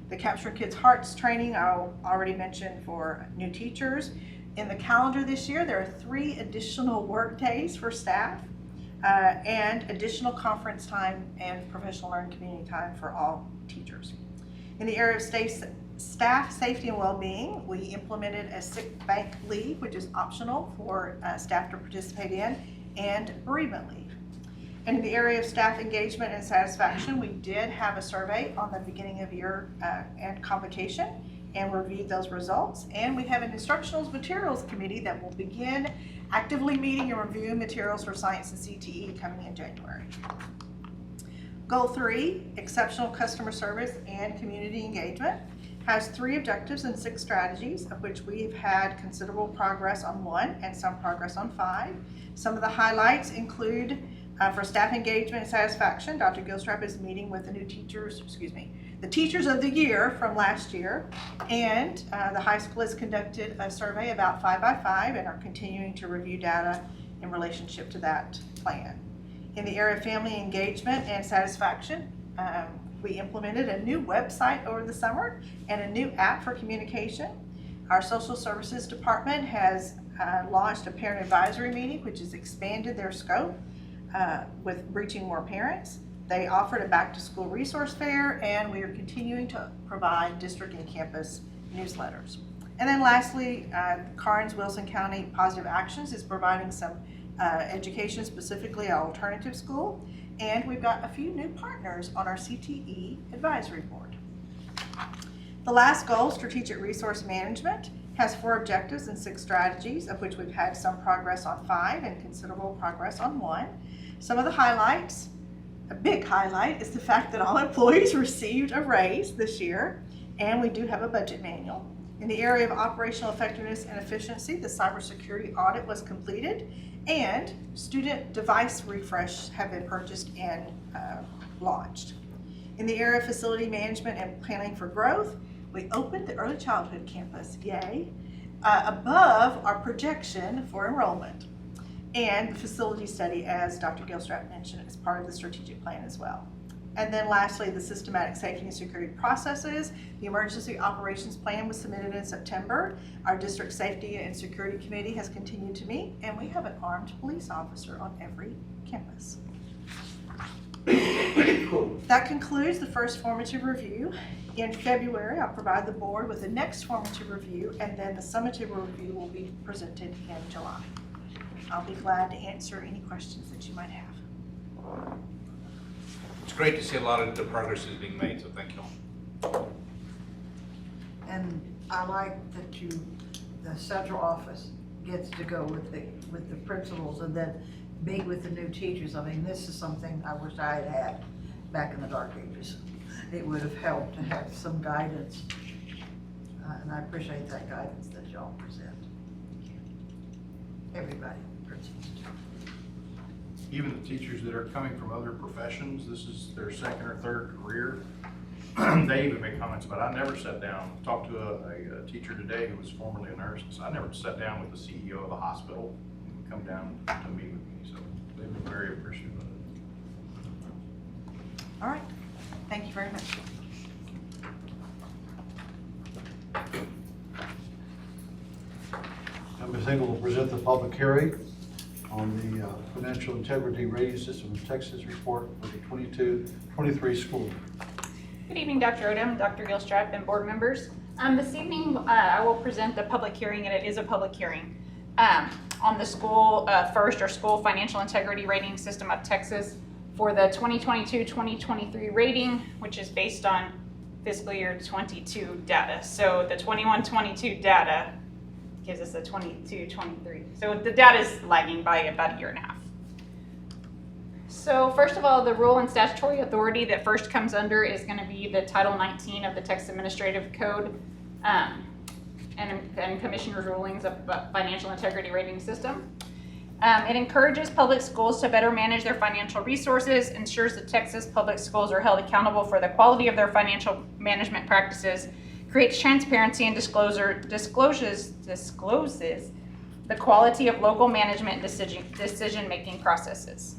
The Capturing Kids' Hearts training I already mentioned for new teachers. In the calendar this year, there are 3 additional work days for staff and additional conference time and professional learning community time for all teachers. In the area of staff safety and well-being, we implemented a sick bank leave, which is optional for staff to participate in, and bereavement leave. And in the area of staff engagement and satisfaction, we did have a survey on the beginning of year and convocation and reviewed those results. And we have an instructional materials committee that will begin actively meeting and reviewing materials for science and CTE coming in January. Goal 3, exceptional customer service and community engagement, has 3 objectives and 6 strategies, of which we have had considerable progress on 1 and some progress on 5. Some of the highlights include for staff engagement and satisfaction, Dr. Gilstrap is meeting with the new teachers, the teachers of the year from last year, and the high school has conducted a survey about 5x5 and are continuing to review data in relationship to that plan. In the area of family engagement and satisfaction, we implemented a new website over the summer and a new app for communication. Our social services department has launched a parent advisory meeting, which has expanded their scope with reaching more parents. They offered a back-to-school resource fair, and we are continuing to provide district and campus newsletters. And then lastly, Karnes-Wilson County Positive Actions is providing some education specifically at alternative school, and we've got a few new partners on our CTE advisory board. The last goal, strategic resource management, has 4 objectives and 6 strategies, of which we've had some progress on 5 and considerable progress on 1. Some of the highlights: a big highlight is the fact that all employees received a raise this year, and we do have a budget manual. In the area of operational effectiveness and efficiency, the cybersecurity audit was completed, and student device refresh have been purchased and launched. In the area of facility management and planning for growth, we opened the early childhood campus, yay, above our projection for enrollment. And the facility study, as Dr. Gilstrap mentioned, is part of the strategic plan as well. And then lastly, the systematic safety and security processes. The emergency operations plan was submitted in September. Our district safety and security committee has continued to meet, and we have an armed police officer on every campus. That concludes the first formative review. In February, I'll provide the board with the next formative review, and then the summative review will be presented in July. I'll be glad to answer any questions that you might have. It's great to see a lot of the progress is being made, so thank you. And I like that the central office gets to go with the principals and then meet with the new teachers. I mean, this is something I wish I had had back in the dark ages. It would have helped to have some guidance, and I appreciate that guidance that y'all present. Everybody, principals too. Even the teachers that are coming from other professions, this is their 2nd or 3rd career. They even make comments about, I never sat down, talked to a teacher today who was formerly a nurse, and said, I never sat down with the CEO of the hospital and come down to meet with me. So they've been very appreciative of it. All right, thank you very much. Have Ms. Engel will present the public hearing on the Financial Integrity Rating System of Texas report for the 22-23 school year. Good evening, Dr. Odom, Dr. Gilstrap, and board members. This evening, I will present the public hearing, and it is a public hearing, on the school FIRST, or School Financial Integrity Rating System of Texas, for the 2022-2023 rating, which is based on fiscal year 22 data. So the 21-22 data gives us the 22-23. So the data is lagging by about a year and a half. So first of all, the rule and statutory authority that FIRST comes under is going to be the Title 19 of the Texas Administrative Code and Commissioner's rulings of financial integrity rating system. It encourages public schools to better manage their financial resources, ensures that Texas public schools are held accountable for the quality of their financial management practices, creates transparency and discloses the quality of local management decision-making processes.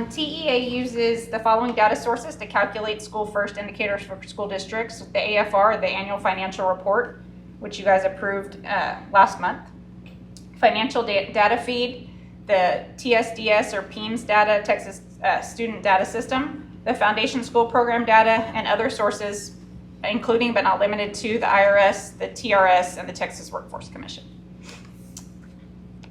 TEA uses the following data sources to calculate school FIRST indicators for school districts: the AFR, the annual financial report, which you guys approved last month, financial data feed, the TSDS or PEMS data, Texas Student Data System, the foundation school program data, and other sources, including but not limited to the IRS, the TRS, and the Texas Workforce Commission.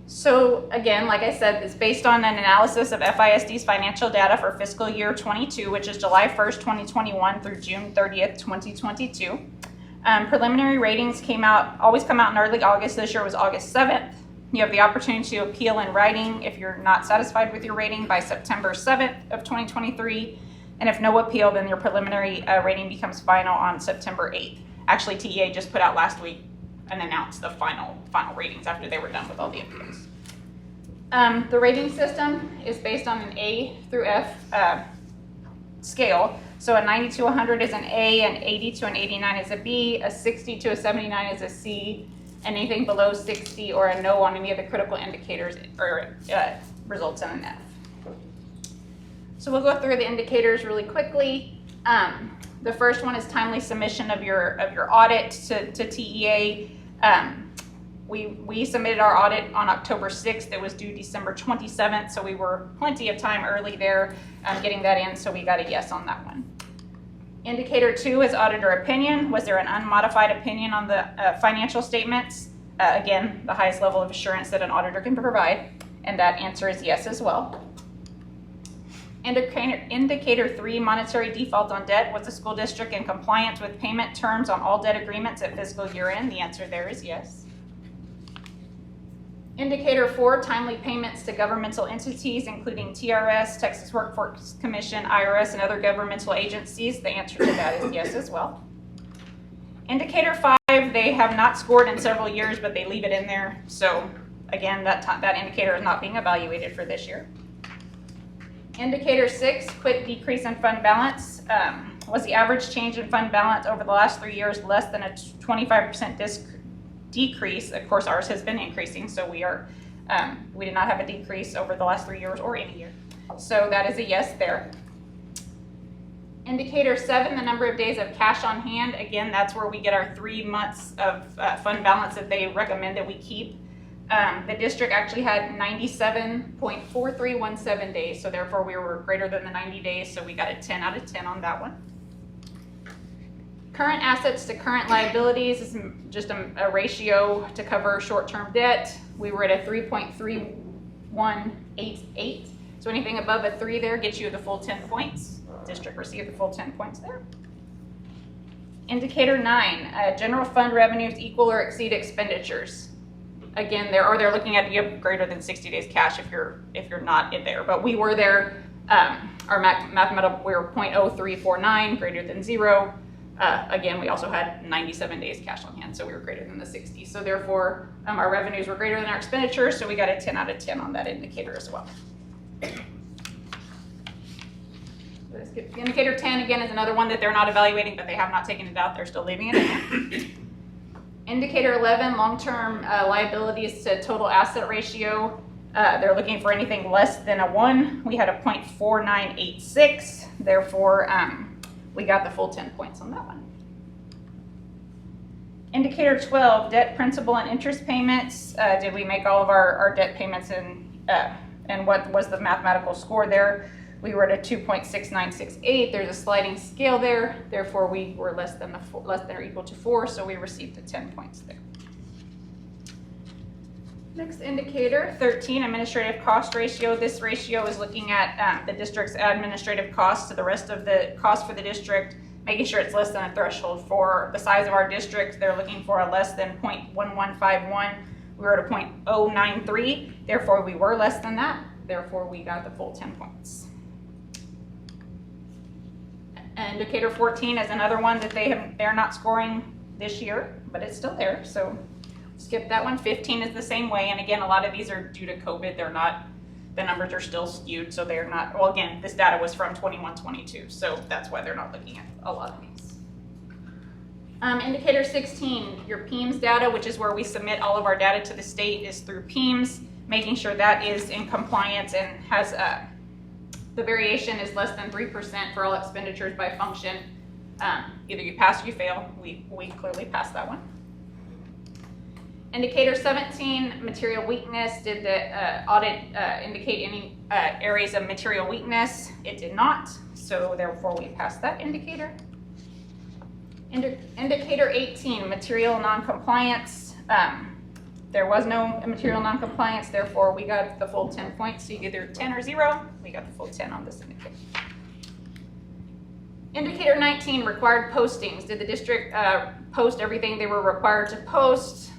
So again, like I said, it's based on an analysis of FISD's financial data for fiscal year 22, which is July 1st, 2021 through June 30th, 2022. Preliminary ratings always come out in early August. This year was August 7th. You have the opportunity to appeal in writing if you're not satisfied with your rating by September 7th of 2023. And if no appeal, then your preliminary rating becomes final on September 8th. Actually, TEA just put out last week and announced the final ratings after they were done with all the appeals. The rating system is based on an A through F scale. So a 90 to 100 is an A, an 80 to an 89 is a B, a 60 to a 79 is a C, and anything below 60 or a no on any of the critical indicators results in an F. So we'll go through the indicators really quickly. The first one is timely submission of your audit to TEA. We submitted our audit on October 6th. It was due December 27th, so we were plenty of time early there getting that in, so we got a yes on that one. Indicator 2 is auditor opinion. Was there an unmodified opinion on the financial statements? Again, the highest level of assurance that an auditor can provide, and that answer is yes as well. Indicator 3, monetary default on debt. Was the school district in compliance with payment terms on all debt agreements at fiscal year end? The answer there is yes. Indicator 4, timely payments to governmental entities, including TRS, Texas Workforce Commission, IRS, and other governmental agencies. The answer to that is yes as well. Indicator 5, they have not scored in several years, but they leave it in there. So again, that indicator is not being evaluated for this year. Indicator 6, quick decrease in fund balance. Was the average change in fund balance over the last 3 years less than a 25% decrease? Of course, ours has been increasing, so we did not have a decrease over the last 3 years or any year. So that is a yes there. Indicator 7, the number of days of cash on hand. Again, that's where we get our 3 months of fund balance that they recommend that we keep. The district actually had 97.4317 days, so therefore we were greater than the 90 days, so we got a 10 out of 10 on that one. Current assets to current liabilities is just a ratio to cover short-term debt. We were at a 3.3188, so anything above a 3 there gets you the full 10 points. District received the full 10 points there. Indicator 9, general fund revenues equal or exceed expenditures. Again, they're looking at you have greater than 60 days cash if you're not in there, but we were there. Our mathematical, we were 0.0349, greater than 0. Again, we also had 97 days cash on hand, so we were greater than the 60. So therefore, our revenues were greater than our expenditures, so we got a 10 out of 10 on that indicator as well. Indicator 10, again, is another one that they're not evaluating, but they have not taken it out. They're still leaving it in there. Indicator 11, long-term liabilities to total asset ratio. They're looking for anything less than a 1. We had a 0.4986. Therefore, we got the full 10 points on that one. Indicator 12, debt principal and interest payments. Did we make all of our debt payments and what was the mathematical score there? We were at a 2.6968. There's a sliding scale there. Therefore, we were less than or equal to 4, so we received the 10 points there. Next indicator, 13, administrative cost ratio. This ratio is looking at the district's administrative costs to the rest of the cost for the district, making sure it's less than a threshold. For the size of our district, they're looking for a less than 0.1151. We were at a 0.093. Therefore, we were less than that. Therefore, we got the full 10 points. Indicator 14 is another one that they're not scoring this year, but it's still there. So skip that one. 15 is the same way. And again, a lot of these are due to COVID. They're not, the numbers are still skewed. So they're not, well, again, this data was from 21-22. So that's why they're not looking at a lot of these. Indicator 16, your PEMS data, which is where we submit all of our data to the state, is through PEMS, making sure that is in compliance and has the variation is less than 3% for all expenditures by function. Either you pass or you fail. We clearly passed that one. Indicator 17, material weakness. Did the audit indicate any areas of material weakness? It did not, so therefore we passed that indicator. Indicator 18, material noncompliance. There was no material noncompliance, therefore we got the full 10 points. So you either 10 or 0, we got the full 10 on this indicator. Indicator 19, required postings. Did the district post everything they were required to post?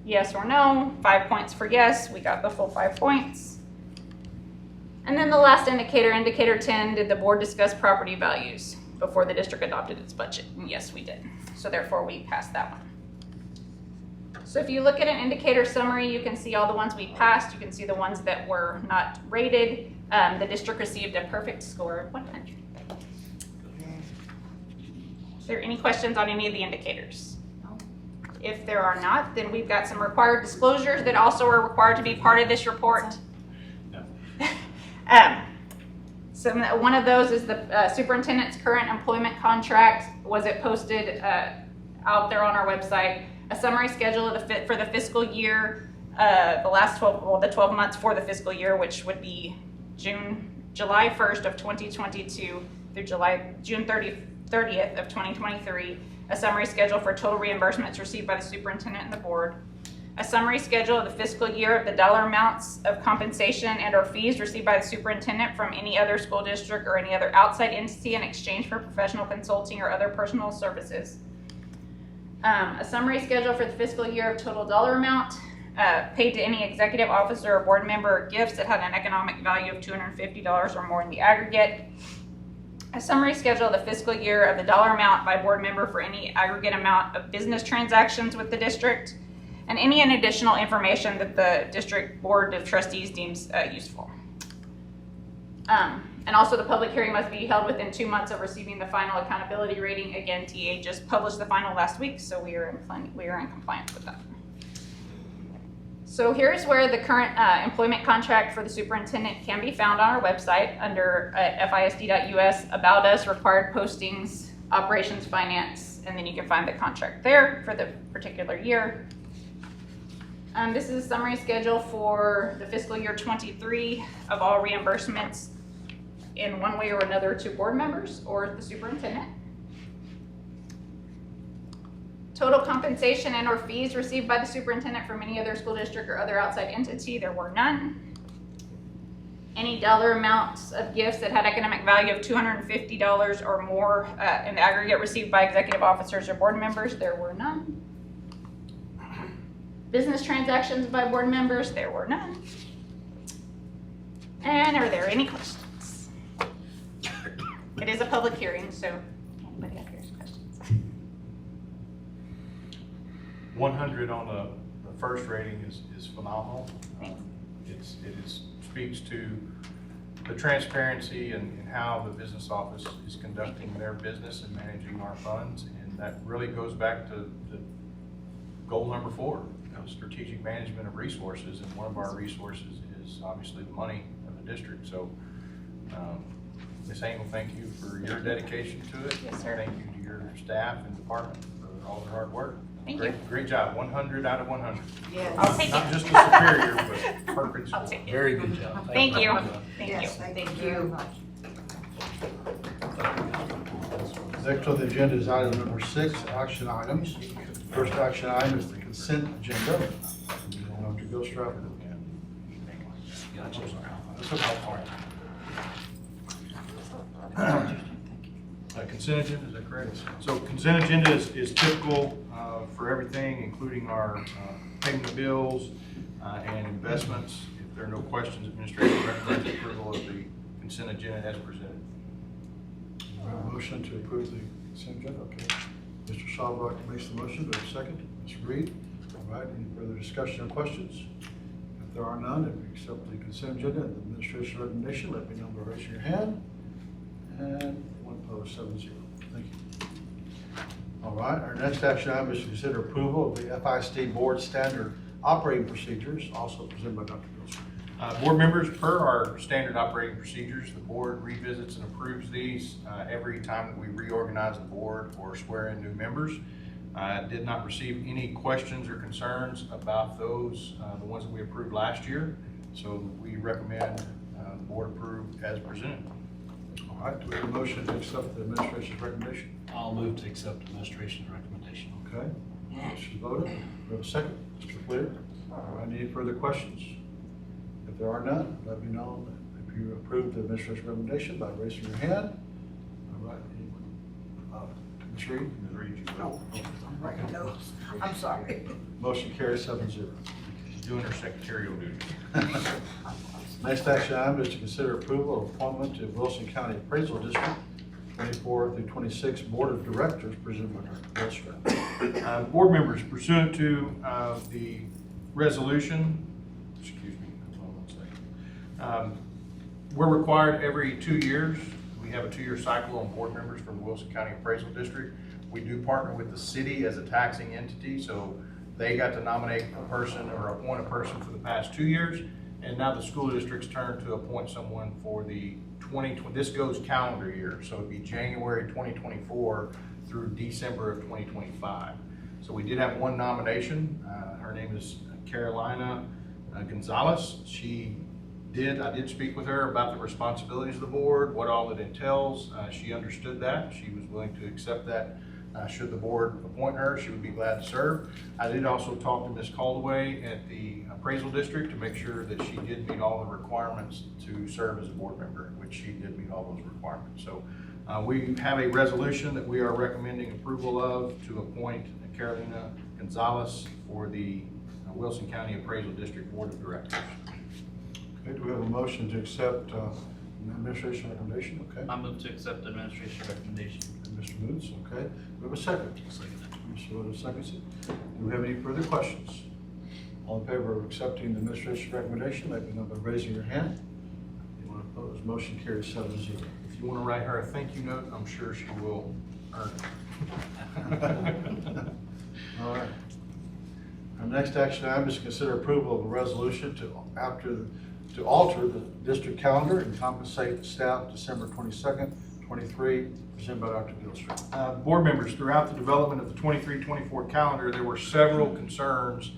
Yes or no? 5 points for yes, we got the full 5 points. And then the last indicator, indicator 10, did the board discuss property values before the district adopted its budget? And yes, we did. So therefore we passed that one. So if you look at an indicator summary, you can see all the ones we passed. You can see the ones that were not rated. The district received a perfect score of 100. Is there any questions on any of the indicators? No. If there are not, then we've got some required disclosures that also are required to be part of this report. No. So one of those is the superintendent's current employment contract. Was it posted out there on our website? A summary schedule of for the fiscal year, the 12 months for the fiscal year, which would be July 1st of 2022 through June 30th of 2023. A summary schedule for total reimbursements received by the superintendent and the board. A summary schedule of the fiscal year of the dollar amounts of compensation and or fees received by the superintendent from any other school district or any other outside entity in exchange for professional consulting or other personal services. A summary schedule for the fiscal year of total dollar amount paid to any executive officer or board member or gifts that had an economic value of $250 or more in the aggregate. A summary schedule of the fiscal year of the dollar amount by board member for any aggregate amount of business transactions with the district, and any additional information that the district board of trustees deems useful. And also the public hearing must be held within 2 months of receiving the final accountability rating. Again, TA just published the final last week, so we are in compliance with that. So here's where the current employment contract for the superintendent can be found on our website under FISD.us, About Us, Required Postings, Operations Finance, and then you can find the contract there for the particular year. This is a summary schedule for the fiscal year 23 of all reimbursements in one way or another to board members or the superintendent. Total compensation and or fees received by the superintendent from any other school district or other outside entity, there were none. Any dollar amounts of gifts that had economic value of $250 or more in the aggregate received by executive officers or board members, there were none. Business transactions by board members, there were none. And are there any questions? It is a public hearing, so anybody out here has questions? 100 on the first rating is phenomenal. It speaks to the transparency and how the business office is conducting their business and managing our funds, and that really goes back to the goal number 4, strategic management of resources, and one of our resources is obviously the money of the district. So Ms. Engel, thank you for your dedication to it. Yes, sir. Thank you to your staff and department for all their hard work. Thank you. Great job, 100 out of 100. Yes. I'll take Not it. just a superior, but perfect I'll score. take it. Very good job. Thank you. Thank Yes, you. thank you very much. Next on the agenda is item number 6, action items. First action item is the consent agenda. Dr. Gilstrap. That's okay. Consent agenda, is that correct? So consent agenda is typical for everything, including our payment of bills and investments. If there are no questions, administration recommends approval of the consent agenda as presented. Motion to approve the consent agenda, okay. Mr. Schauberg makes the motion, do I have a second? Ms. Reed, all right, any further discussion or questions? If there are none, if we accept the consent agenda and the administration recommendation, let me know by raising your hand. And one opposed, 7-0. Thank you. All right, our next action item is to consider approval of the FISD Board Standard Operating Procedures, also presented by Dr. Gilstrap. Board members, per our standard operating procedures, the board revisits and approves these every time that we reorganize the board or swear in new members. I did not receive any questions or concerns about those, the ones that we approved last year. So we recommend the board approve as presented. All right, do we have a motion to accept the administration's recommendation? I'll move to accept administration's recommendation. Okay, Mr. Voda, we have a second. Mr. Fleer, all right, any further questions? If there are none, let me know if you approve the administration's recommendation by raising your hand. All right, anyone? Ms. Reed? Ms. Reed, you No, no, I'm sorry. Motion carries 7-0. doing her secretarial duties. Next action item is to consider approval of appointment to Wilson County Appraisal District 24 through 26 Board of Directors presented by Dr. Gilstrap. Board members, pursuant to the resolution, excuse me, hold on 1 second. We're required every 2 years. We have a 2-year cycle on board members from the Wilson County Appraisal District. We do partner with the city as a taxing entity, so they got to nominate a person or appoint a person for the past 2 years. And now the school district's turn to appoint someone for the 2020, this goes calendar year, so it'd be January 2024 through December of 2025. So we did have one nomination. Her name is Carolina Gonzalez. I did speak with her about the responsibilities of the board, what all it entails. She understood that. She was willing to accept that. Should the board appoint her, she would be glad to serve. I did also talk to Ms. Caldaway at the appraisal district to make sure that she did meet all the requirements to serve as a board member, which she did meet all those requirements. So we have a resolution that we are recommending approval of to appoint Carolina Gonzalez for the Wilson County Appraisal District Board of Directors. Okay, do we have a motion to accept the administration recommendation? Okay. I move to accept the administration recommendation. And Mr. Moots, okay. We have a second. Mr. Wood seconds it. Do we have any further questions? All in favor of accepting the administration's recommendation, let me know by raising your hand. Anyone opposed? Motion carries 7-0. If you want to write her a thank you note, I'm sure she will earn it. All right. Our next action item is to consider approval of a resolution to alter the district calendar and compensate staff December 22nd, 23, presented by Dr. Gilstrap. Board members, throughout the development of the 23-24 calendar, there were several concerns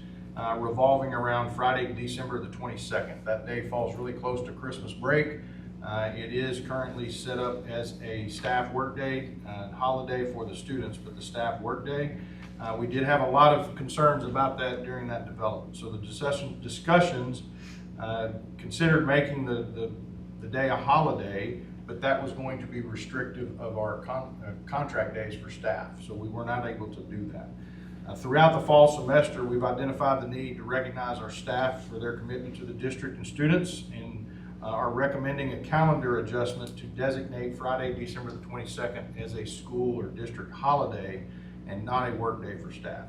revolving around Friday, December the 22nd. That day falls really close to Christmas break. It is currently set up as a staff workday, holiday for the students, but the staff workday. We did have a lot of concerns about that during that development. So the discussions considered making the day a holiday, but that was going to be restrictive of our contract days for staff. So we were not able to do that. Throughout the fall semester, we've identified the need to recognize our staff for their commitment to the district and students, and are recommending a calendar adjustment to designate Friday, December the 22nd as a school or district holiday and not a work day for staff.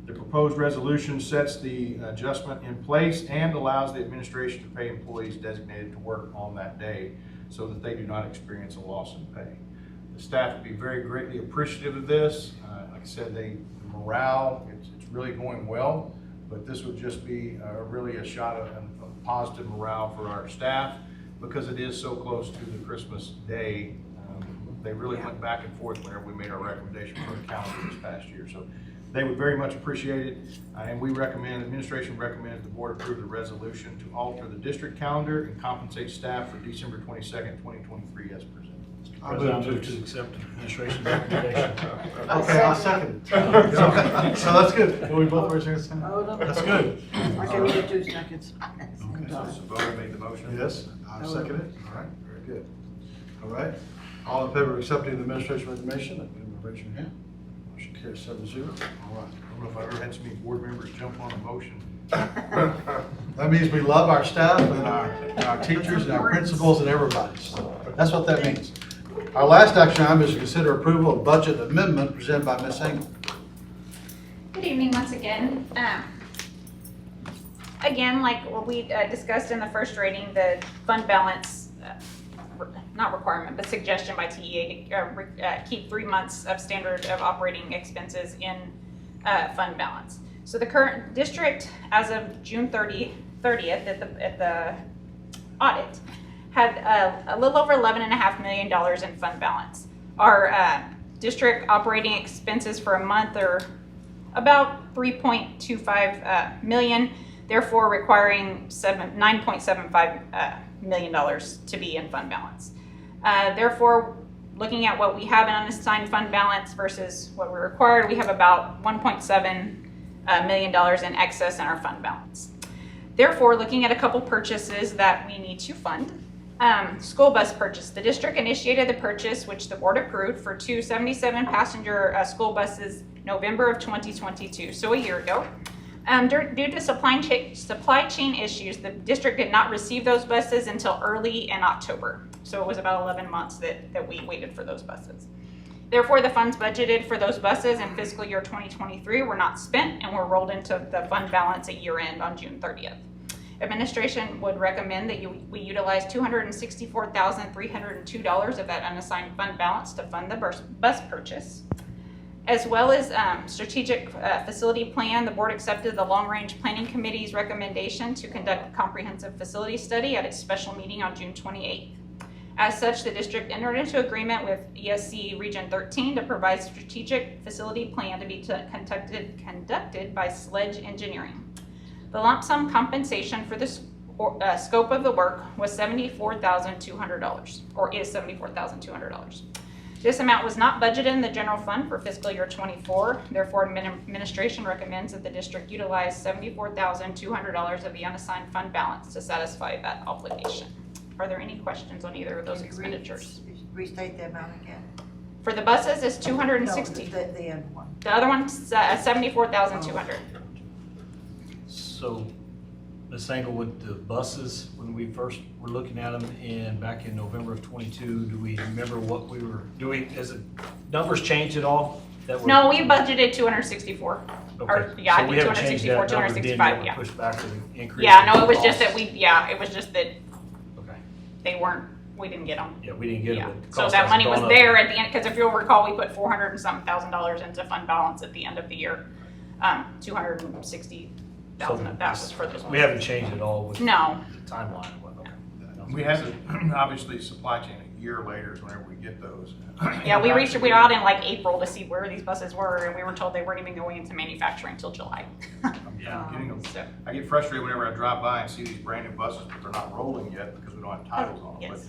The proposed resolution sets the adjustment in place and allows the administration to pay employees designated to work on that day so that they do not experience a loss in pay. The staff would be very greatly appreciative of this. Like I said, the morale, it's really going well, but this would just be really a shot of positive morale for our staff because it is so close to the Christmas day. They really went back and forth whenever we made our recommendation for the calendar this past year. So They would very much appreciate it, and we recommend, administration recommends the board approve the resolution to alter the district calendar and compensate staff for December 22nd, 2023 as presented. President, I move to accept the administration's recommendation. Okay, I'll second it. So that's good. Will we both raise our hands? That's good. Okay, we did 2 seconds. Okay, so Mr. Boda made the motion? Yes, I second it. All right, very good. All right, all in favor of accepting the administration recommendation, let me raise your hand. Motion carries 7-0. All right. I don't know if I've ever had so many board members jump on a motion. That means we love our staff and our teachers and our principals and everybody. So that's what that means. Our last action item is to consider approval of budget amendment presented by Ms. Engel. Good evening once again. Again, like what we discussed in the first reading, the fund balance, not requirement, but suggestion by TEA to keep 3 months of standard of operating expenses in fund balance. So the current district, as of June 30th at the audit, had a little over $11.5 million in fund balance. Our district operating expenses for a month are about $3.25 million, therefore requiring $9.75 million to be in fund balance. Therefore, looking at what we have in unassigned fund balance versus what we're required, we have about $1.7 million in excess in our fund balance. Therefore, looking at a couple purchases that we need to fund. School bus purchase. The district initiated the purchase, which the board approved, for 2 77-passenger school buses November of 2022, so a year ago. Due to supply chain issues, the district did not receive those buses until early in October. So it was about 11 months that we waited for those buses. Therefore, the funds budgeted for those buses in fiscal year 2023 were not spent and were rolled into the fund balance at year end on June 30th. Administration would recommend that we utilize $264,302 of that unassigned fund balance to fund the bus purchase. As well as strategic facility plan, the board accepted the long-range planning committee's recommendation to conduct a comprehensive facility study at its special meeting on June 28th. As such, the district entered into agreement with ESC Region 13 to provide strategic facility plan to be conducted by Sledge Engineering. The lump sum compensation for the scope of the work was $74,200, or is $74,200. This amount was not budgeted in the general fund for fiscal year 24. Therefore, administration recommends that the district utilize $74,200 of the unassigned fund balance to satisfy that obligation. Are there any questions on either of those expenditures? Restate the amount again. For the buses, it's $260. No, the end one. The other one's $74,200. So, Ms. Englewood, the buses, when we first were looking at them back in November of 22, do we remember what we were doing? Has the numbers changed at all? No, we budgeted 264. Okay. Or, yeah, So I we think haven't changed 264, that number, 265, didn't yeah. push back the increase. Yeah, no, in it was just costs. that it was just that they weren't, we didn't get them. Yeah, we didn't get them. So that money was there at the end, because if you'll recall, we put $400 and something thousand into fund balance at the end of the year. 260,000 of that was for those ones. We haven't changed at all with No. the timeline. We have to, obviously, supply chain a year later is whenever we get those. Yeah, we reached out in like April to see where these buses were, and we were told they weren't even going into manufacturing until July. Yeah, I'm getting them. I get frustrated whenever I drive by and see these brand new buses, but they're not rolling yet because we don't have titles on them. Yes.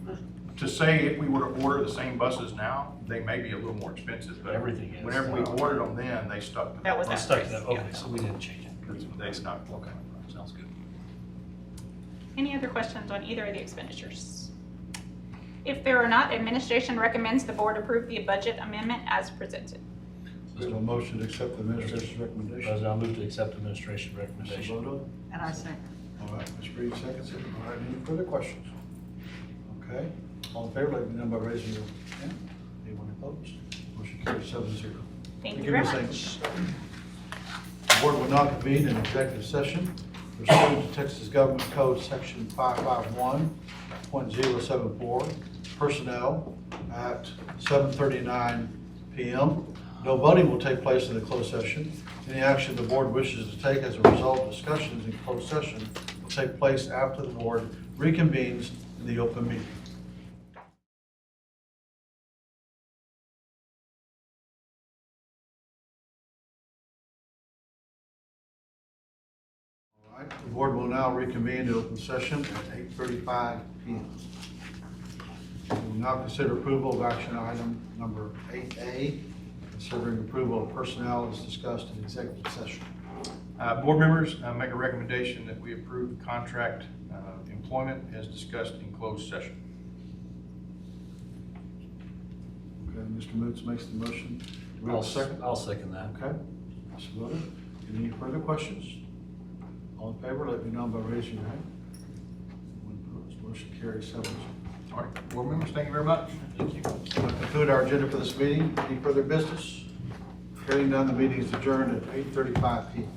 But, to say if we were to order the same buses now, they may be a little more expensive, but Everything is. whenever we ordered them then, they stuck to That was They that stuck to price, that, okay, yeah. so we didn't change it. They stuck. Okay, sounds good. Any other questions on either of the expenditures? If there are not, administration recommends the board approve the budget amendment as presented. There's no motion to accept the administration's recommendation. President, I'll move to accept the administration Mr. recommendation. And Bodo? I second. All right, Ms. Reed seconds it. All right, any further questions? Okay, all in favor, let me know by raising your hand. Anyone opposed? Motion carries 7-0. Thank you very Ms. much. Engel. The board will now convene in executive session pursuant to Texas Government Code Section 551.074, personnel at 7:39 p.m. No voting will take place in the closed session. Any action the board wishes to take as a result of discussions in closed session will take place after the board reconvenes in the open meeting. The board will now reconvene to open session at 8:35 p.m. We will now consider approval of action item number 8A, considering approval of personnel as discussed in executive session. Board members, make a recommendation that we approve the contract employment as discussed in closed session. Okay, Mr. Moots makes the motion. Do we have a second? I'll second that. Okay. Ms. Wilder, any further questions? All in favor, let me know by raising your hand. One opposed, motion carries 7-0. All right, board members, thank you very much. Thank you. We'll conclude our agenda for this meeting. Any further business? Hearing none, the meeting is adjourned at 8:35 p.m.